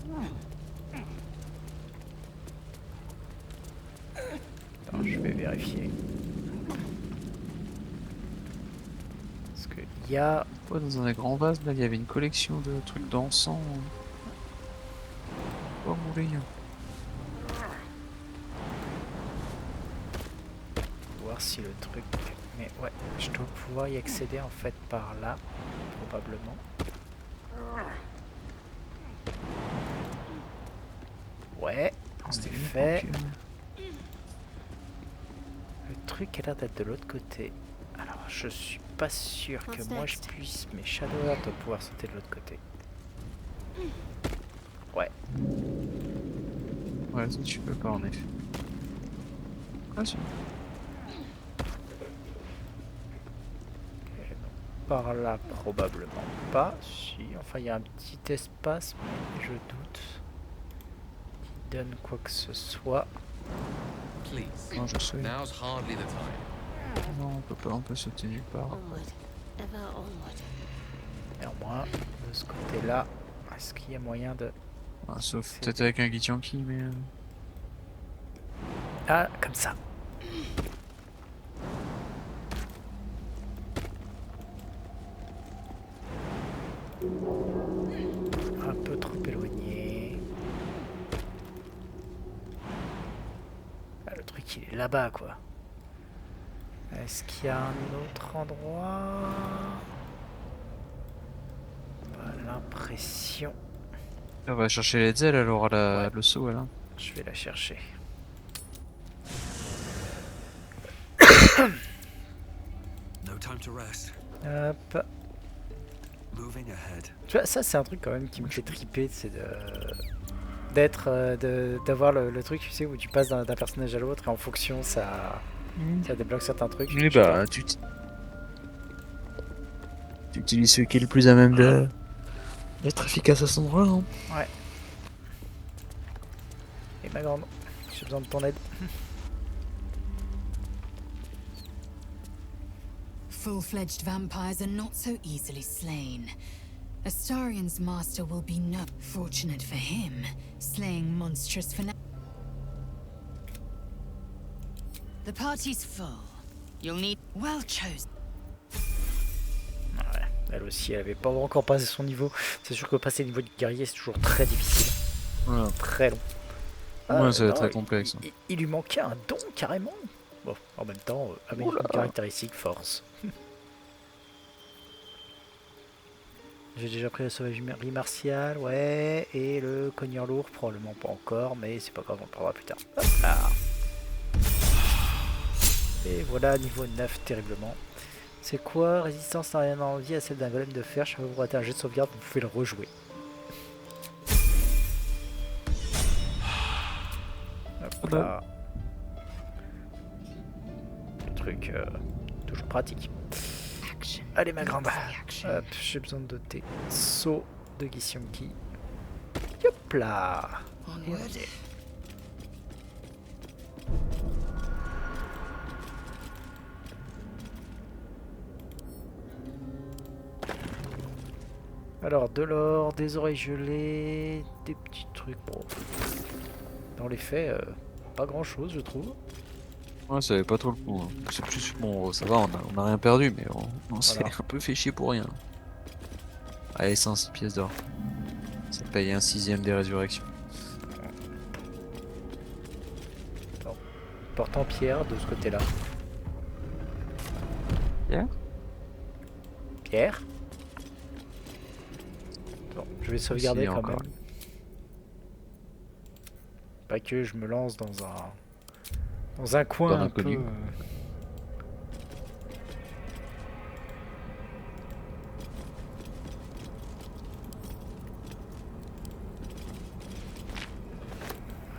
Attends, je vais vérifier. Parce que il y a... Ouais, dans un grand vase, là, il y avait une collection de trucs d'encens. Oh, mourir. Voir si le truc... Mais ouais, je dois pouvoir y accéder en fait par là, probablement. Ouais, c'est fait. Le truc a l'air d'être de l'autre côté. Alors, je suis pas sûr que moi je puisse, mais Shadowheart doit pouvoir sauter de l'autre côté. Ouais. Ouais, ça tu peux pas en effet. Ah si. Par là, probablement pas. Si, enfin, il y a un petit espace, mais je doute qu'il donne quoi que ce soit. Please. Non, je sais. Now's hardly the time. Non, on peut pas, on peut sauter nulle part. Onward. Ever onward. Néanmoins, de ce côté-là, est-ce qu'il y a moyen de... Ah, sauf peut-être avec un Githyanki, mais... Ah, comme ça. Un peu trop éloigné. Ah, le truc, il est là-bas, quoi. Est-ce qu'il y a un autre endroit? Pas l'impression. On va chercher les ailes alors, le saut, là. Je vais la chercher. No time to rest. Hop. Moving ahead. Tu vois, ça c'est un truc quand même qui me fait triper, c'est d'avoir le truc, tu sais, où tu passes d'un personnage à l'autre et en fonction ça débloque certains trucs. Oui, bah, tu utilises ce qui est le plus à même d'être efficace à cet endroit, hein. Ouais. Et ma grande, j'ai besoin de ton aide. Full-fledged vampires are not so easily slain. Astarian's master will be no fortunate for him, slaying monstrous for now. The party's full. You'll need well chosen. Ouais, elle aussi, elle avait pas encore passé son niveau. C'est sûr que passer le niveau de guerrier, c'est toujours très difficile. Ouais. Très long. Ouais, c'est très complexe. Il lui manquait un don, carrément. Bon, en même temps, avec une caractéristique force. J'ai déjà pris la sauvagerie martiale, ouais, et le cogneur lourd, probablement pas encore, mais c'est pas grave, on le prendra plus tard. Hop là. Et voilà, niveau 9, terriblement. C'est quoi? Résistance n'a rien envie à celle d'un golem de fer. Chaque fois que vous ratez un jet de sauvegarde, vous pouvez le rejouer. Hop là. Le truc, toujours pratique. Allez ma grande. Hop, j'ai besoin de doter. Saut de Githyanki. Hop là. Et on y est. Alors, de l'or, des oreilles gelées, des petits trucs. Bon, dans les faits, pas grand chose, je trouve. Ouais, ça avait pas trop le coup. Hein. C'est plus bon, ça va, on a rien perdu, mais on s'est un peu fait chier pour rien. Allez, 106 pièces d'or. Ça paye un 6ème des résurrections. Bon. Porte en pierre de ce côté-là. Pierre? Pierre. Bon, je vais sauvegarder Si, quand encore. même. Pas que je me lance dans un coin Dans un l'inconnu. peu.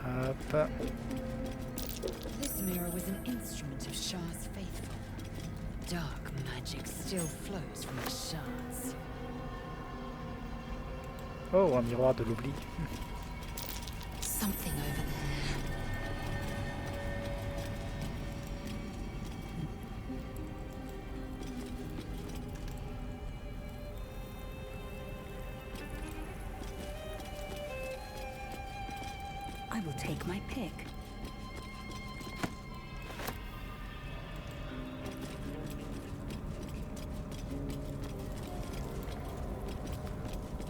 Hop. This mirror was an instrument of Shah's faithful. Dark magic still flows from the shards. Oh, un miroir de l'oubli. Something over there. I will take my pick.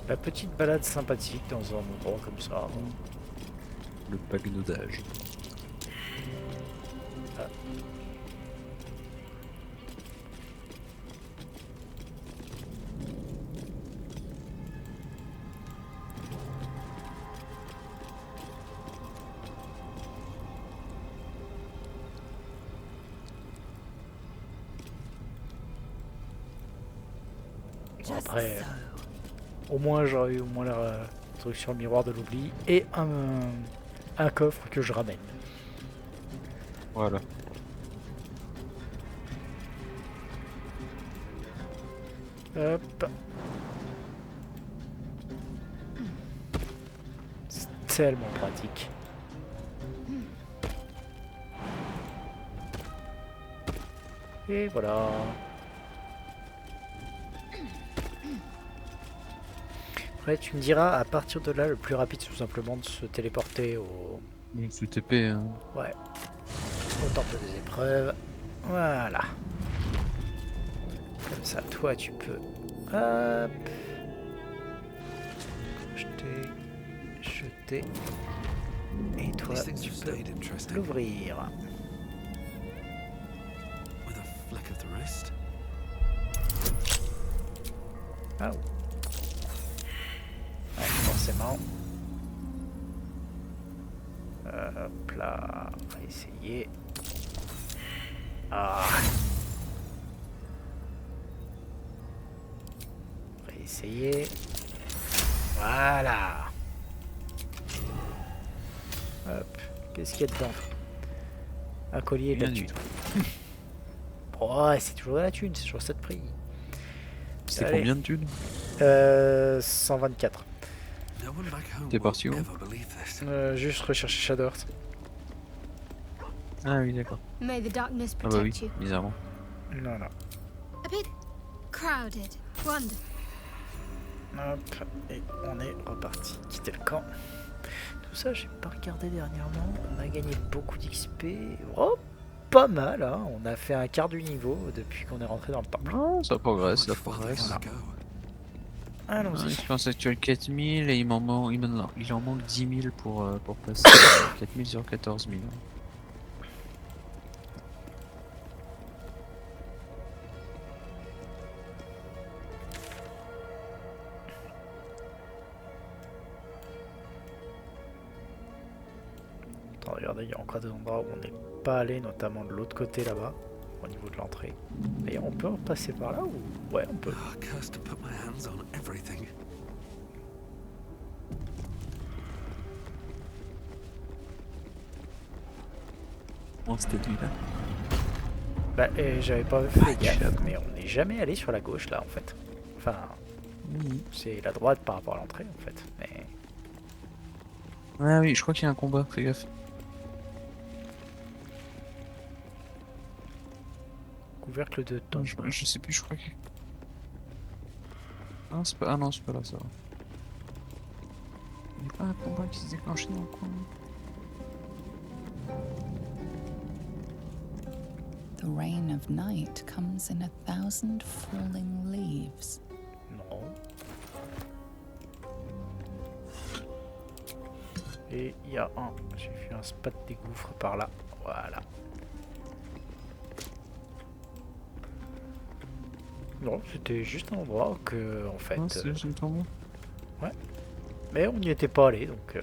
La petite balade sympathique dans un endroit comme ça. Le pagnoudage. Ah. Bon, après, au moins j'aurais eu au moins la truc sur le miroir de l'oubli et un coffre que je ramène. Voilà. Hop. C'est tellement pratique. Et voilà. Après tu me diras, à partir de là, le plus rapide c'est tout simplement de se téléporter au... Sous TP, hein. Ouais. Au temple des épreuves. Voilà. Comme ça, toi tu peux... Hop. Jeter. Et toi These things tu have peux stayed interesting. l'ouvrir. With a flick of the wrist. Ah oui. Ouais, forcément. Hop là, on va essayer. Ah. On va essayer. Voilà. Hop. Qu'est-ce qu'il y a dedans? Un collier et de la Rien du thune. Oh, c'est toujours de la thune, c'est toujours ça de prix. C'était Allez. combien de thunes? 124. No one back home T'es will parti où? ever believe this. Juste rechercher Shadowheart. Ah oui, d'accord. May the darkness Ah bah oui, protect you. bizarrement. Non, non. A bit crowded. Wonderful. Hop, et on est reparti. Quitter le camp. Tout ça, j'ai pas regardé dernièrement. On a gagné beaucoup d'XP. Oh, pas mal, hein. On a fait un quart du niveau depuis qu'on est rentré dans le temple. Ah, ça progresse, ça Much farther progresse. can I go? Allons-y. Expérience actuelle 4000 et il en manque 10 000 pour passer 4000 sur 14 000. Attends, regardez, il y a encore des endroits où on n'est pas allé, notamment de l'autre côté là-bas, au niveau de l'entrée. D'ailleurs, on peut passer par là ou... Ouais, on peut. Ah, cursed to put my hands on everything. Bon, c'était lui là. Bah, j'avais pas fait gaffe, mais on n'est jamais allé sur la gauche là en fait. Enfin, c'est la droite par rapport à l'entrée en fait. Mais... Ah oui, je crois qu'il y a un combat, fais gaffe. Couvercle de temps. Je sais plus, je crois que... Ah, c'est pas... Ah non, c'est pas là, ça va. Il n'y a pas un combat qui se déclenche dans le coin. The rain of night comes in 1,000 falling leaves. Non. Et il y a un... J'ai vu un spot des gouffres par là. Voilà. Non, c'était juste un endroit que, en fait... Ah, c'est juste une tombe. Ouais. Mais on n'y était pas allé, donc...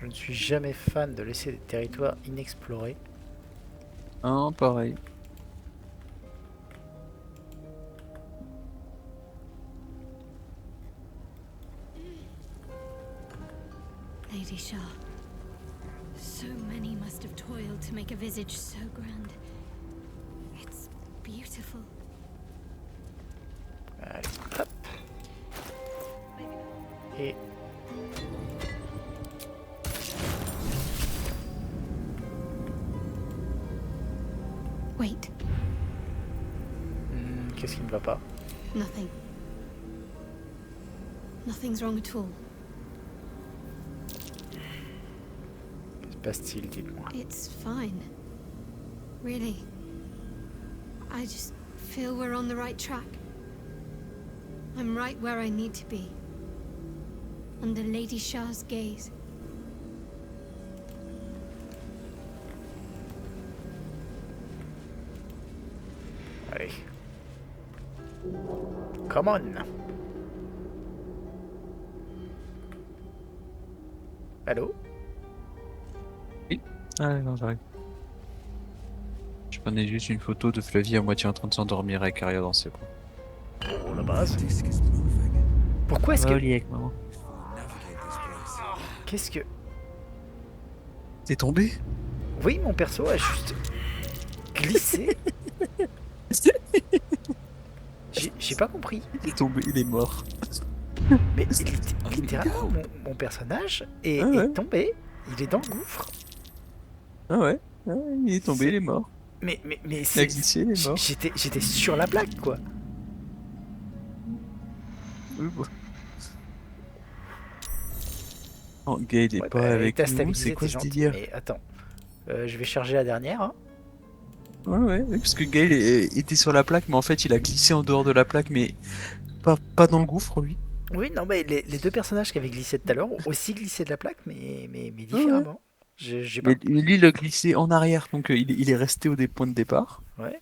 Je ne suis jamais fan de laisser des territoires inexplorés. Ah, pareil. Lady Shah. So many must have toiled to make a visage so grand. It's beautiful. Allez, hop. Et... Wait, Qu'est-ce qui ne va pas? nothing. Nothing's wrong at all. Que se passe-t-il, dites-moi? It's fine. Really. I just feel we're on the right track. I'm right where I need to be. Under Lady Shah's gaze. Allez. Come on. Allô? Ah, non, j'arrive. Je prenais juste une photo de Flavie à moitié en train de s'endormir avec Arya dans ses bras. Oh, la base. Pourquoi est-ce que... avec maman. Qu'est-ce que... T'es tombé? Oui, mon perso a juste glissé. J'ai pas compris. Il est tombé, il est mort. Mais littéralement, mon personnage est, ouais. est tombé. Il est dans le gouffre. Ah ouais, il est tombé, il est mort. Mais Il a c'est... glissé, il est mort. J'étais sur la plaque, quoi. Oui, bon. Oh, Gay, il est Ouais, pas bah, avec t'as nous, stabilisé, c'est quoi t'es ce gentil. délire? Mais attends. Je vais charger la dernière. Hein. Ouais, parce que Gaël était sur la plaque, mais en fait il a glissé en dehors de la plaque, mais pas dans le gouffre, lui. Oui, non, mais les deux personnages qui avaient glissé tout à l'heure ont aussi glissé de la plaque, mais différemment. J'ai pas... Mais lui, il a glissé en arrière, donc il est resté au point de départ. Ouais.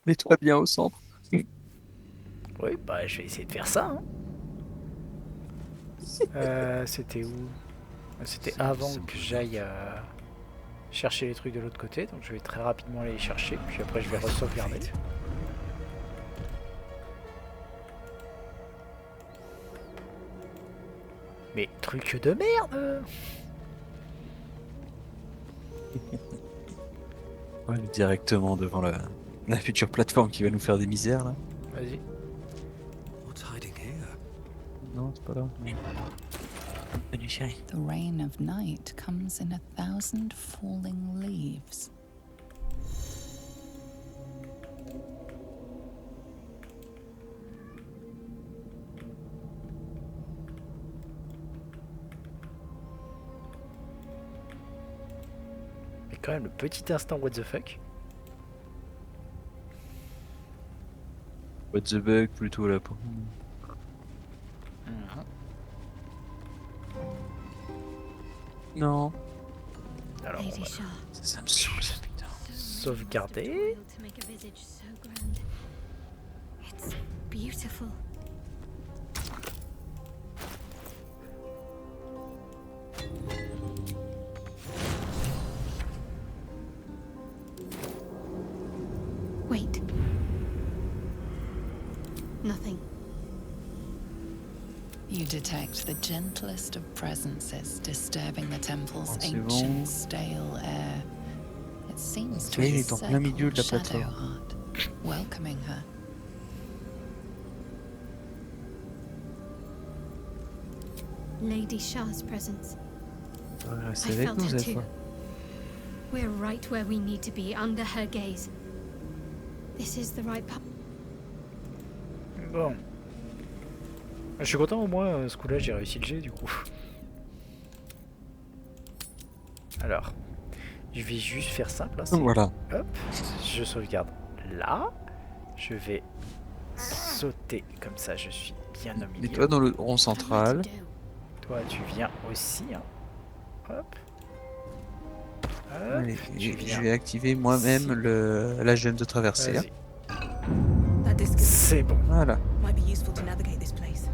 Mets-toi bien au centre. Oui, bah je vais essayer de faire ça. Hein. C'était où? C'était avant que j'aille chercher les trucs de l'autre côté, donc je vais très rapidement aller les chercher, puis après je vais re-sauvegarder. Mais truc de merde! Ouais, directement devant la future plateforme qui va nous faire des misères là. Vas-y. What's hiding here? Non, c'est pas là. Salut chérie. The rain of night comes in 1,000 falling leaves. Mais quand même, le petit instant what the fuck. What the bug plutôt là pour. Non. Alors, Lady Shah. Ça me saoule ça putain. Sauvegarder. To make a visage so grand. It's beautiful. Wait. Nothing. You detect the gentlest of presences disturbing the temple's Oh, c'est ancient, bon. stale air. It seems to Il est en plein milieu de la encircle plateforme. Shadowheart, welcoming her. Lady Shah's presence. Ouais, c'est I avec felt nous her cette too. fois. We're right where we need to be, under her gaze. This is the right path. Bon. Je suis content au moins, ce coup-là j'ai réussi le jet du coup. Alors, je vais juste faire simple. Hein, Voilà. Hop, je sauvegarde là. Je vais sauter comme ça, je suis bien au milieu. Mets-toi dans le rond central. Toi, tu viens aussi. Hein. Hop. Hop. Allez, Tu je viens. vais activer moi-même la gemme de traversée. Hein. Vas-y. That disc is C'est bon. Voilà. might be useful to navigate this place.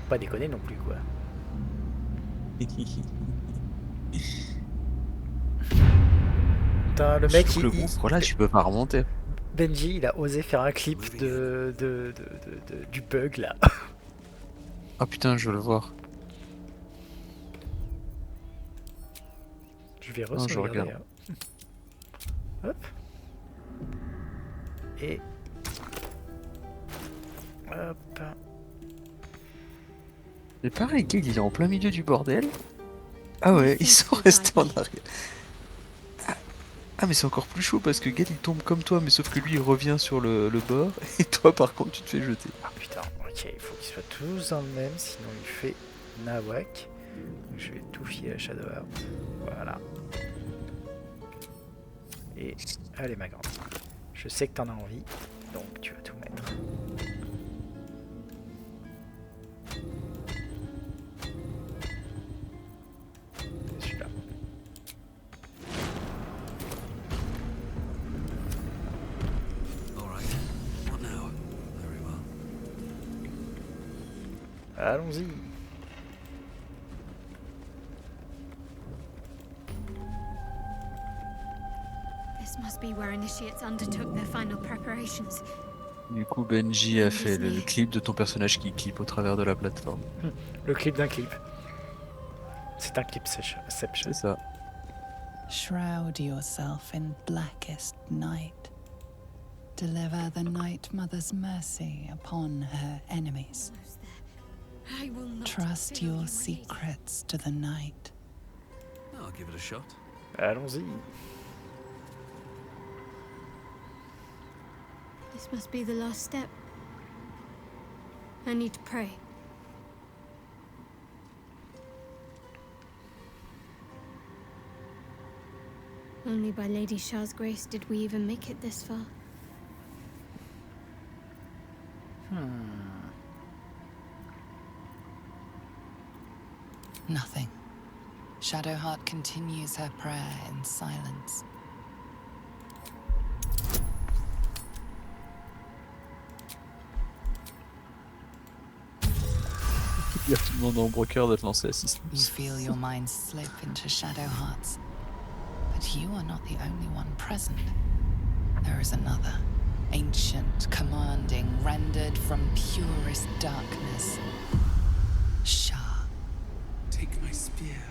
Pas déconner non plus, quoi. Putain, le mec, Sauf que le monstre là, tu peux pas remonter. Benji, il a osé faire un clip du bug là. Oh putain, je veux le voir. Je vais Non, je regarder. regarde. Hop. Et hop. Mais pareil, Gale, il est en plein milieu du bordel. Ah ouais, ils sont restés en arrière. Ah mais c'est encore plus chaud parce que Gale il tombe comme toi, mais sauf que lui il revient sur le bord et toi par contre tu te fais jeter. Ah putain, ok, il faut qu'ils soient tous dans le même, sinon il fait nawak. Donc je vais tout filer à Shadowheart. Voilà. Et allez ma grande. Je sais que t'en as envie, donc tu vas tout mettre. Celui-là. All right. What now? Very well. Allons-y. This must be where initiates undertook their final preparations. Du coup Benji a fait le clip de ton personnage qui clip au travers de la plateforme. Le clip d'un clip. C'est un clipception. C'est ça. Shroud yourself in blackest night. Deliver the Night Mother's mercy upon her enemies. I will not Trust fail your you, secrets to the night. I'll give it a shot. Allons-y. This must be the last step. I need to pray. Only by Lady Shah's grace did we even make it this far. Nothing. Shadowheart continues her prayer in silence. Il y a tout le monde en broker de te lancer assistance. You feel your mind slip into Shadowheart's. But you are not the only one present. There is another. Ancient, commanding, rendered from purest darkness. Shah. Take my spear,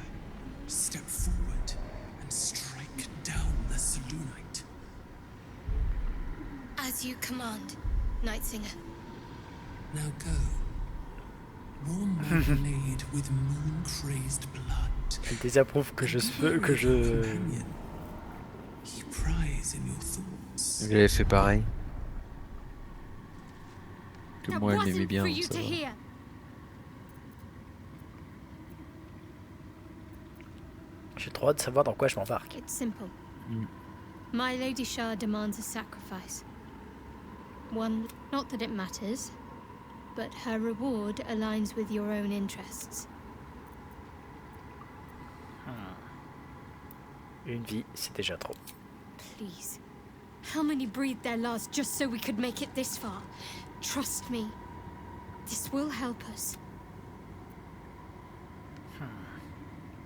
step forward, and strike down the Selûnite. As you command, Nightsinger. Now go. Warm my blade with moon-crazed blood. Elle désapprouve que je He pries in your thoughts. J'avais fait pareil. Que That moi elle wasn't l'aimait bien. for you Ça to va. hear. J'ai trop hâte de savoir dans quoi je m'embarque. It's simple. Mm. My Lady Shah demands a sacrifice. One, not that it matters, but her reward aligns with your own interests. Une vie, c'est déjà trop. Please. How many breathed their last just so we could make it this far? Trust me. This will help us.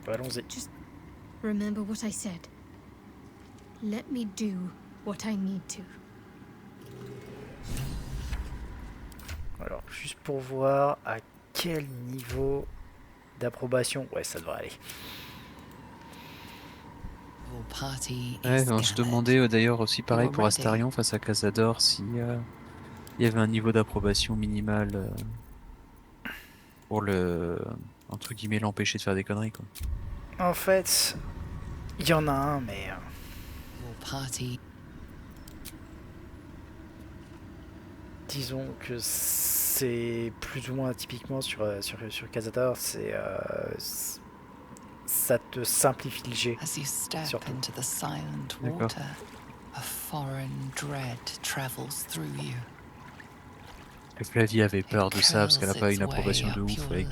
Allons-y. Just remember what I said. Let me do what I need to. Alors, juste pour voir à quel niveau d'approbation. Ouais, ça devrait aller. All party is Ouais, non, je gathered. demandais d'ailleurs aussi pareil You're pour ready. Astarion face à Cazador si il y avait un niveau d'approbation minimal pour le entre guillemets l'empêcher de faire des conneries quoi. En fait, il y en a un, mais All party disons que c'est plus ou moins typiquement sur Cazador, ça te simplifie le jet. As you step Surtout. into the silent D'accord. water, a foreign dread travels through you. Et Flavie avait peur de ça parce qu'elle a pas une approbation de ouf avec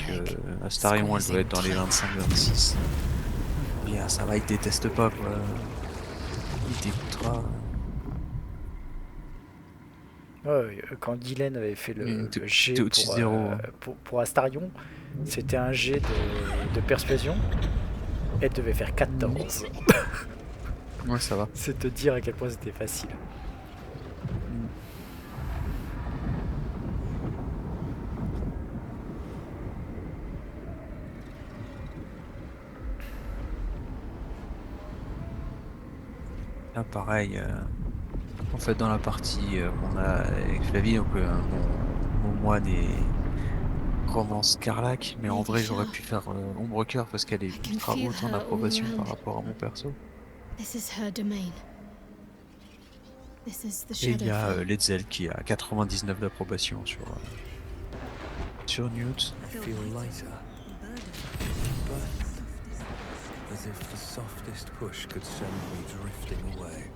Astarion, elle doit être dans les 25-26. Bien, ça va, il te déteste pas quoi. Il t'écoutera. Ouais, quand Guylaine avait fait le jet t'es au-dessus de zéro, hein. pour Astarion, c'était un jet de persuasion. Elle devait faire 14. Ouais, ça va. C'est te dire à quel point c'était facile. Là, pareil, en fait, dans la partie qu'on a avec Flavie, donc mon moine est Romance Carlac, mais en vrai, j'aurais pu faire Ombre Cœur parce qu'elle est ultra haute en approbation par rapport à mon perso. This is her domain. This is the Et il y a Shadowfell. Letzel qui a 99 d'approbation sur Newt. I feel lighter. But as if the softest push could send me drifting away.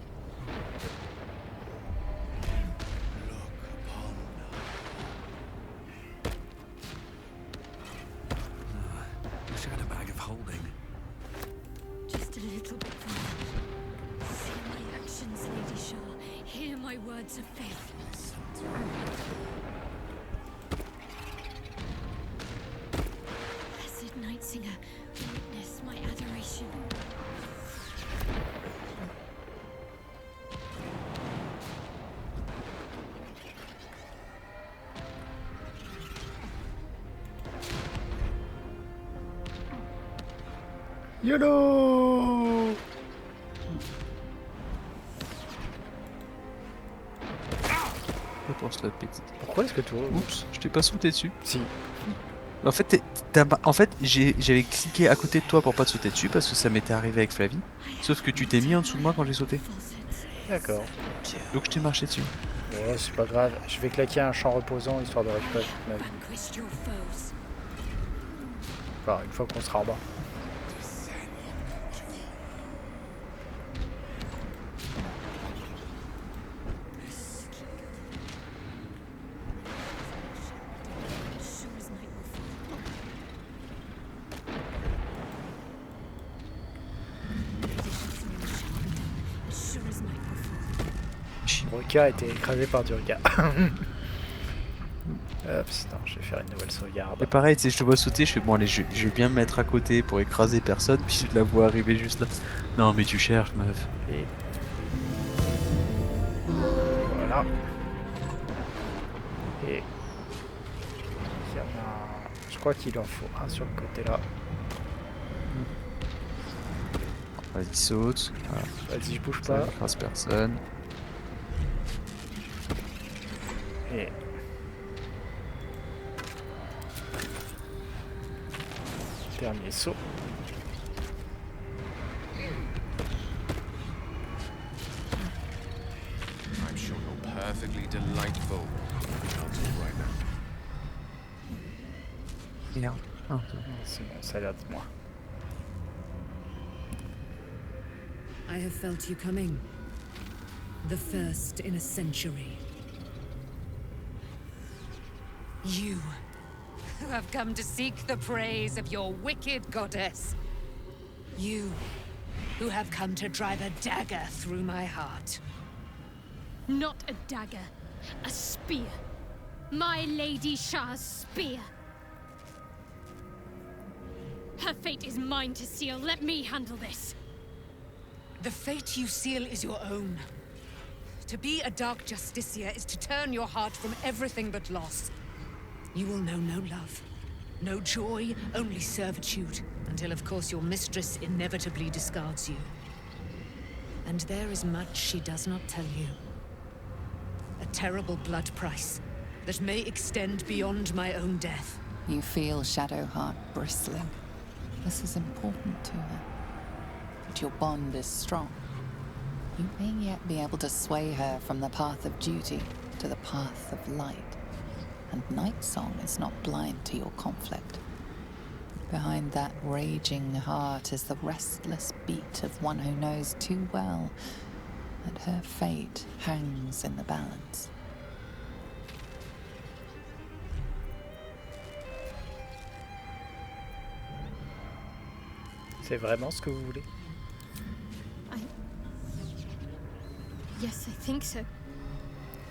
Wish I had a bag of holding. Just a little bit further. See my actions, Lady Shah. Hear my words of faith. Blessed Night Singer, witness my adoration. YOLO! Pour slot petite. Pourquoi est-ce que toi... Oups, je t'ai pas sauté dessus. Si. En fait, j'avais cliqué à côté de toi pour pas te sauter dessus parce que ça m'était arrivé avec Flavie. Sauf que tu t'es mis en dessous de moi quand j'ai sauté. D'accord. Donc je t'ai marché dessus. Ouais, c'est pas grave. Je vais claquer un champ reposant histoire de récupérer toute ma vie. Vanquish your foes. Enfin, une fois qu'on sera en bas. Sure as night will fall. As sure as night will fall. Roka a été écrasé par Durga. Hop, non, je vais faire une nouvelle sauvegarde. Et pareil, tu sais, je te vois sauter, je fais bon allez, je vais bien me mettre à côté pour écraser personne, puis je la vois arriver juste là. Non mais tu cherches meuf. Et... Voilà. Et... il y en a... Je crois qu'il en faut un sur le côté là. Vas-y saute. Voilà. Vas-y, je bouge Ça pas. écrase personne. Et... dernier saut. I'm sure you're perfectly delightful. I'll do it right now. Merde. Ah, C'est bon, ça a l'air de moi. I have felt you coming. The first in a century. You, who have come to seek the praise of your wicked goddess. You, who have come to drive a dagger through my heart. Not a dagger, a spear. My Lady Shah's spear. Her fate is mine to seal. Let me handle this. The fate you seal is your own. To be a Dark Justicia is to turn your heart from everything but loss. You will know no love, no joy, only servitude, until of course your mistress inevitably discards you. And there is much she does not tell you. A terrible blood price that may extend beyond my own death. You feel Shadowheart bristling. This is important to her. But your bond is strong. You may yet be able to sway her from the path of duty to the path of light. And Nightsong is not blind to your conflict. Behind that raging heart is the restless beat of one who knows too well that her fate hangs in the balance. C'est vraiment ce que vous voulez? Yes, I think so.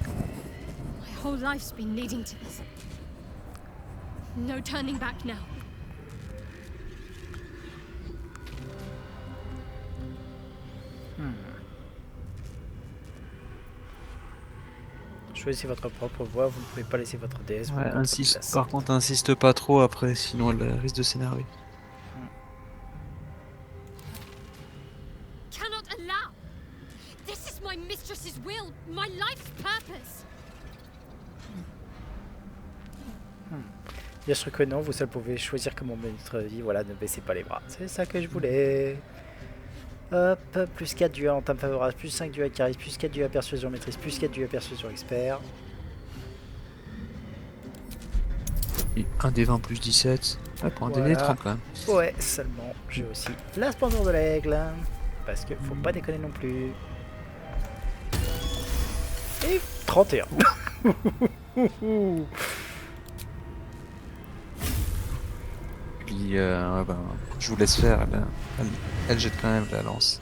My whole life's been leading to this. No turning back now. Choisissez votre propre voie, vous ne pouvez pas laisser votre déesse. Ouais, par contre, insiste pas trop après, sinon elle risque de s'énerver. Cannot allow. This is my mistress's will, my life's purpose. Bien sûr que non, vous seul pouvez choisir comment maître dit. Voilà, ne baissez pas les bras. C'est ça que je voulais. Hop, plus 4 du à entame favorable, plus 5 du à charisme, plus 4 du à persuasion maîtrise, plus 4 du à persuasion expert. Et 1 des 20 plus 17. Ouais, pour un délai 30 quand même. Ouais, seulement. J'ai aussi la splendeur de l'aigle. Parce que faut pas déconner non plus. Et 31. Puis, ouais, ben, je vous laisse faire. Elle jette quand même la lance.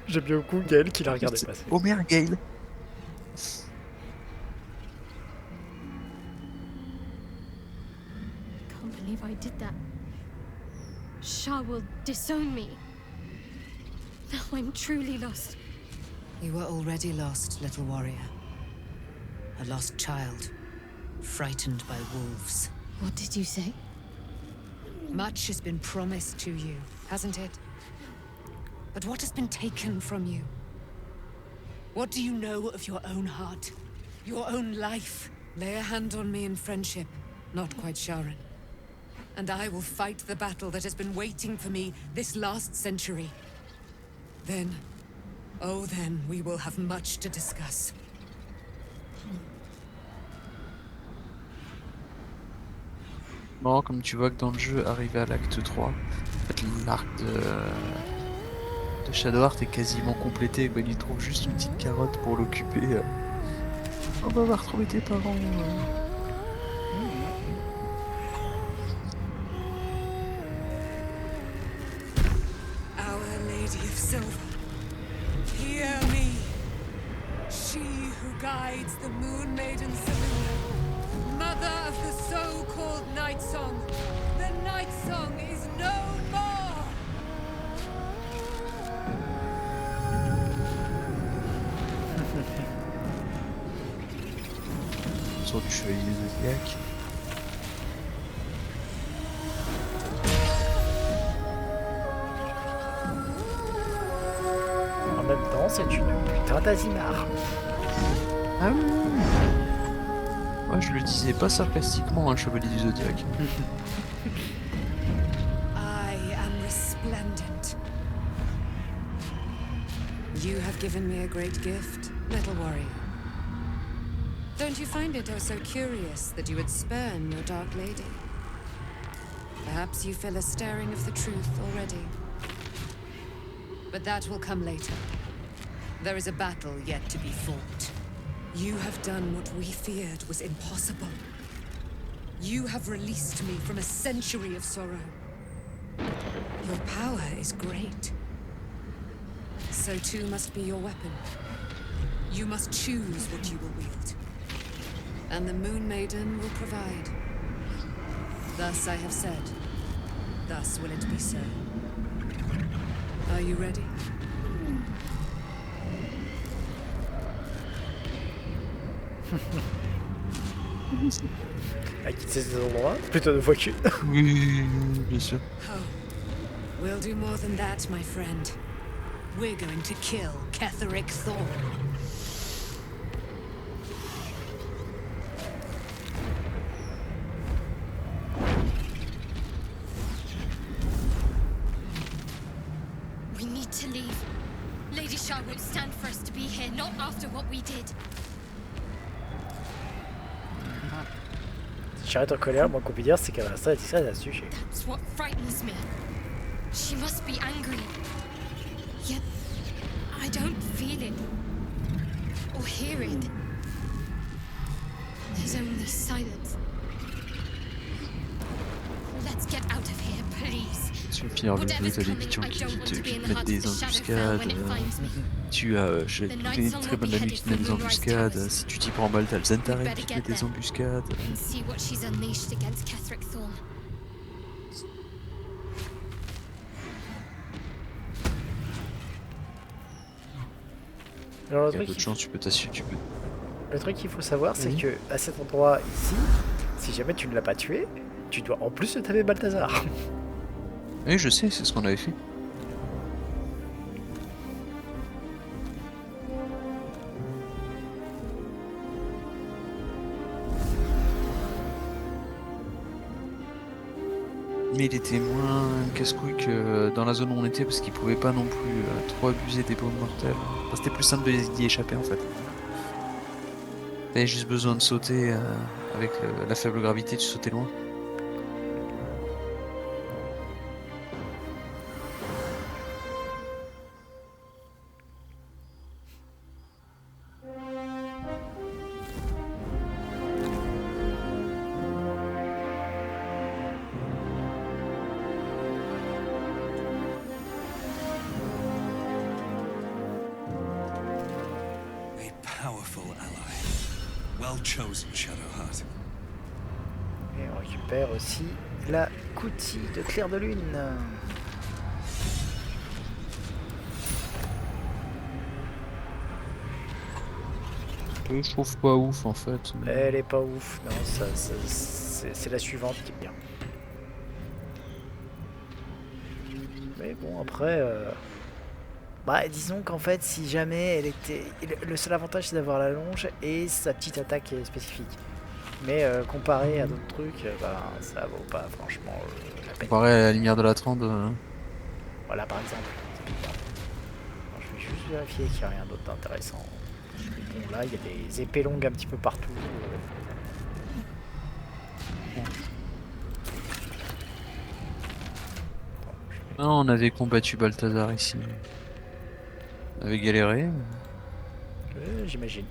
J'aime bien beaucoup Gaël qui l'a regardé passer. Oh merde, Gaël! I did that. Shah will disown me. Now I'm truly lost. You were already lost, little warrior. A lost child, frightened by wolves. What did you say? Much has been promised to you, hasn't it? But what has been taken from you? What do you know of your own heart? Your own life? Lay a hand on me in friendship, not quite Sharon. And I will fight the battle that has been waiting for me this last century. Then, oh then, we will have much to discuss. Bon, comme tu vois que dans le jeu, arrivé à l'acte 3, en fait, l'arc de Shadowheart est quasiment complété. Ben, il trouve juste une petite carotte pour l'occuper. On va retrouver tes parents. Hear me, she who guides the Moon Maiden Saloon, mother of the so-called Night Song. The Night Song is no more. Sur du chevalier Zodiac. En même temps, c'est une putain d'Azimar. Ah oui. Moi, je le disais pas sarcastiquement, un chevalier du Zodiac. I am resplendent. You have given me a great gift, little warrior. Don't you find it oh so curious that you would spurn your dark lady? Perhaps you feel a stirring of the truth already. But that will come later. There is a battle yet to be fought. You have done what we feared was impossible. You have released me from a century of sorrow. Your power is great. So too must be your weapon. You must choose what you will wield. And the Moon Maiden will provide. Thus I have said. Thus will it be so. Are you ready? À quitter ces endroits, plutôt de fois qu'une. Oui, bien sûr. Oh, we'll do more than that, my friend. We're going to kill Ketheric Thorn. to leave. Lady Shah won't stand for us to be here, not after what we did. Si j'arrête en colère, moi qu'on peut dire, c'est qu'elle reste très discrète à ce sujet. That's what frightens me. She must be angry. Yet, I don't feel it. Or hear it. There's only silence. Let's get out of here, please. Tu vas finir le jeu, t'as les pigeons qui te mettent des embuscades. Tu as, j'ai trouvé une très bonne amie qui te met des embuscades. Si tu t'y prends mal, t'as le Zentaren qui te met des embuscades. And see what she's unleashed against Ketheric Thorn. Alors, Il y a d'autres chances, tu peux t'assurer. Le truc qu'il faut savoir, c'est que à cet endroit ici, si jamais tu ne l'as pas tué, tu dois en plus te taper Balthazar. Oui, je sais, c'est ce qu'on avait fait. Mais il était moins casse-couille que dans la zone où on était parce qu'il pouvait pas non plus trop abuser des bombes mortelles. Enfin, c'était plus simple d'y échapper en fait. T'avais juste besoin de sauter avec la faible gravité, tu sautais loin. Et on récupère aussi la coutille de clair de lune. Je trouve pas ouf en fait. Elle est pas ouf, non, c'est la suivante qui est bien. Mais bon, après, bah disons qu'en fait, si jamais elle était, le seul avantage c'est d'avoir la longe et sa petite attaque est spécifique. Mais comparé à d'autres trucs, bah ça vaut pas franchement la peine. Comparé à la lumière de la Trande. Voilà par exemple. Alors, je vais juste vérifier qu'il n'y a rien d'autre d'intéressant. Bon là il y a des épées longues un petit peu partout. Non, on avait combattu Balthazar ici. On avait galéré. J'imagine.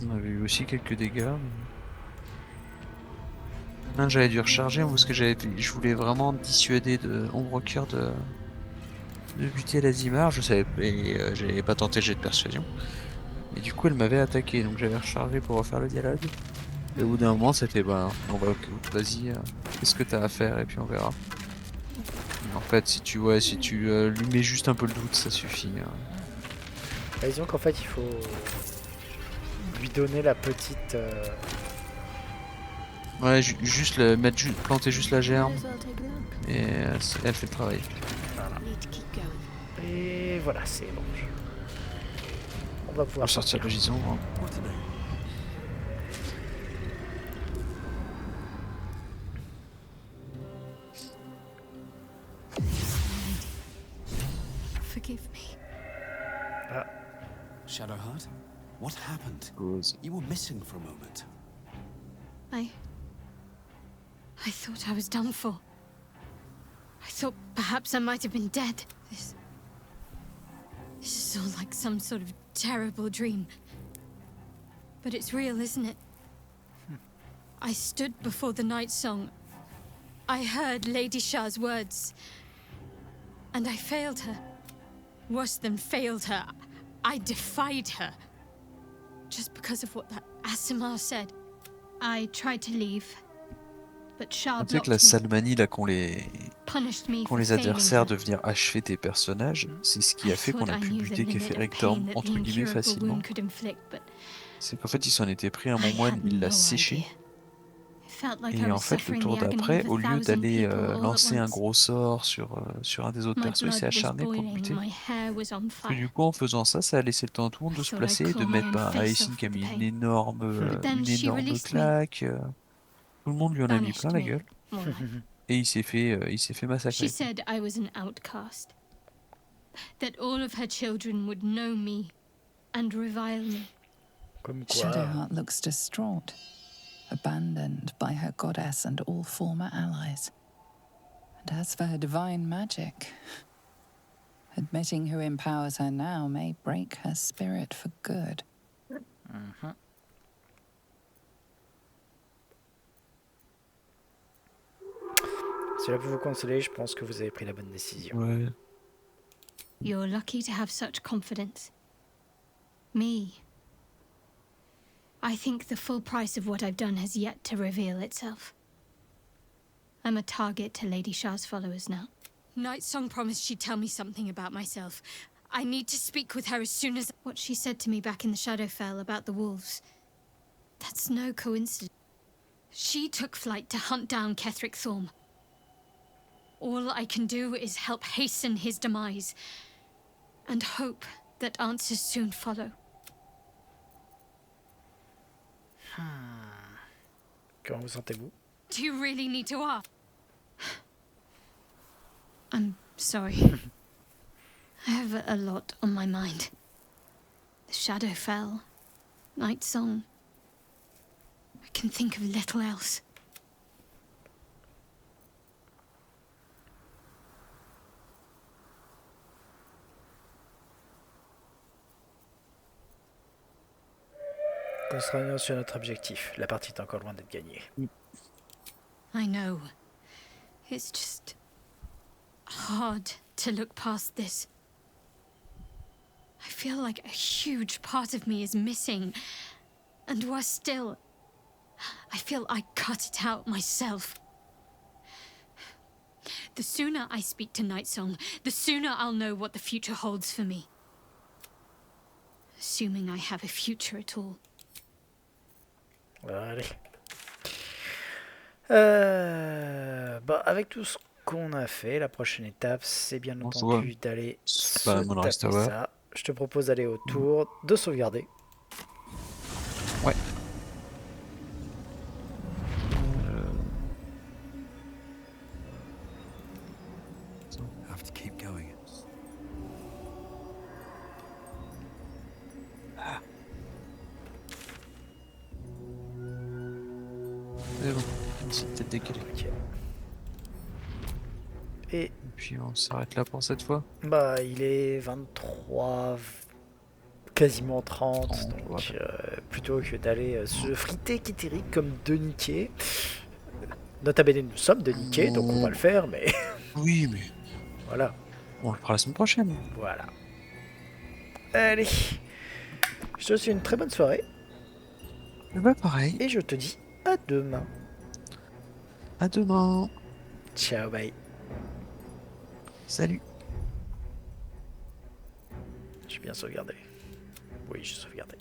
On avait eu aussi quelques dégâts. Non, j'avais dû recharger parce que je voulais vraiment dissuader de Ombrecoeur de buter l'Azimar. Je savais, j'avais pas tenté le jet de persuasion. Et du coup, elle m'avait attaqué, donc j'avais rechargé pour refaire le dialogue. Et au bout d'un moment, c'était bah, on va, vas-y, qu'est-ce que t'as à faire et puis on verra. En fait, si tu lui mets juste un peu le doute, ça suffit. Bah, disons qu'en fait, il faut lui donner la petite. Ouais, juste planter juste la germe et elle fait le travail. Voilà. Et voilà, c'est bon. On va pouvoir sortir le gison. Hein. Forgive me. Shadowheart, what happened? You were missing for a moment. I thought I was done for. I thought perhaps I might have been dead. This is all like some sort of terrible dream. But it's real, isn't it? I stood before the night song. I heard Lady Shah's words. And I failed her. Worse than failed her. I defied her. Just because of what that Aasimar said. I tried to leave. But Shah tu sais que la salmanie là qu'ont les adversaires de venir achever tes personnages, c'est ce qui a fait qu'on a pu buter Ketheric Thorn entre guillemets facilement. C'est qu'en fait il s'en était pris un moine, il l'a séché. Et en fait le tour d'après, au lieu d'aller lancer un gros sort sur un des autres persos, il s'est acharné pour le buter. Et du coup en faisant ça, ça a laissé le temps à tout le monde de se placer et de mettre Aïssin qui a mis une énorme claque. Tout le monde lui en a mis plein la gueule. Et il s'est fait massacrer. that all of her children would know me and revile me. Comme quoi. Shadowheart looks distraught, abandoned by her goddess and all former allies. And as for her divine magic, admitting who empowers her now may break her spirit for good. Cela peut vous consoler, je pense que vous avez pris la bonne décision. Ouais. You're lucky to have such confidence. Me. I think the full price of what I've done has yet to reveal itself. I'm a target to Lady Shah's followers now. Nightsong promised she'd tell me something about myself. I need to speak with her as soon as... What she said to me back in the Shadowfell about the wolves. That's no coincidence. She took flight to hunt down Ketheric Thorm. All I can do is help hasten his demise, and hope that answers soon follow. Comment vous sentez-vous? Do you really need to ask? I'm sorry. I have a lot on my mind. The Shadowfell, Nightsong. I can think of little else. Concentrons sur notre objectif. La partie est encore loin d'être gagnée. I know. It's just hard to look past this. I feel like a huge part of me is missing. And worse still, I feel I cut it out myself. The sooner I speak to Nightsong, the sooner I'll know what the future holds for me. Assuming I have a future at all. Allez. Bon, avec tout ce qu'on a fait, la prochaine étape, c'est bien entendu d'aller se taper ça. Je te propose d'aller autour, de sauvegarder. Ouais. Have to keep going. C'est bon, c'est peut-être décalé. Okay. Et puis on s'arrête là pour cette fois. Bah, il est 23, quasiment 30, donc ouais. Plutôt que d'aller se friter Ketheric comme deux niqués. Nota bene, nous sommes deux niqués, donc on va le faire, mais... Oui, mais... Voilà. On le fera la semaine prochaine. Voilà. Allez. Je te souhaite une très bonne soirée. Bah pareil. Et je te dis à demain. À demain. Ciao, bye. Salut. J'ai bien sauvegardé. Oui, j'ai sauvegardé.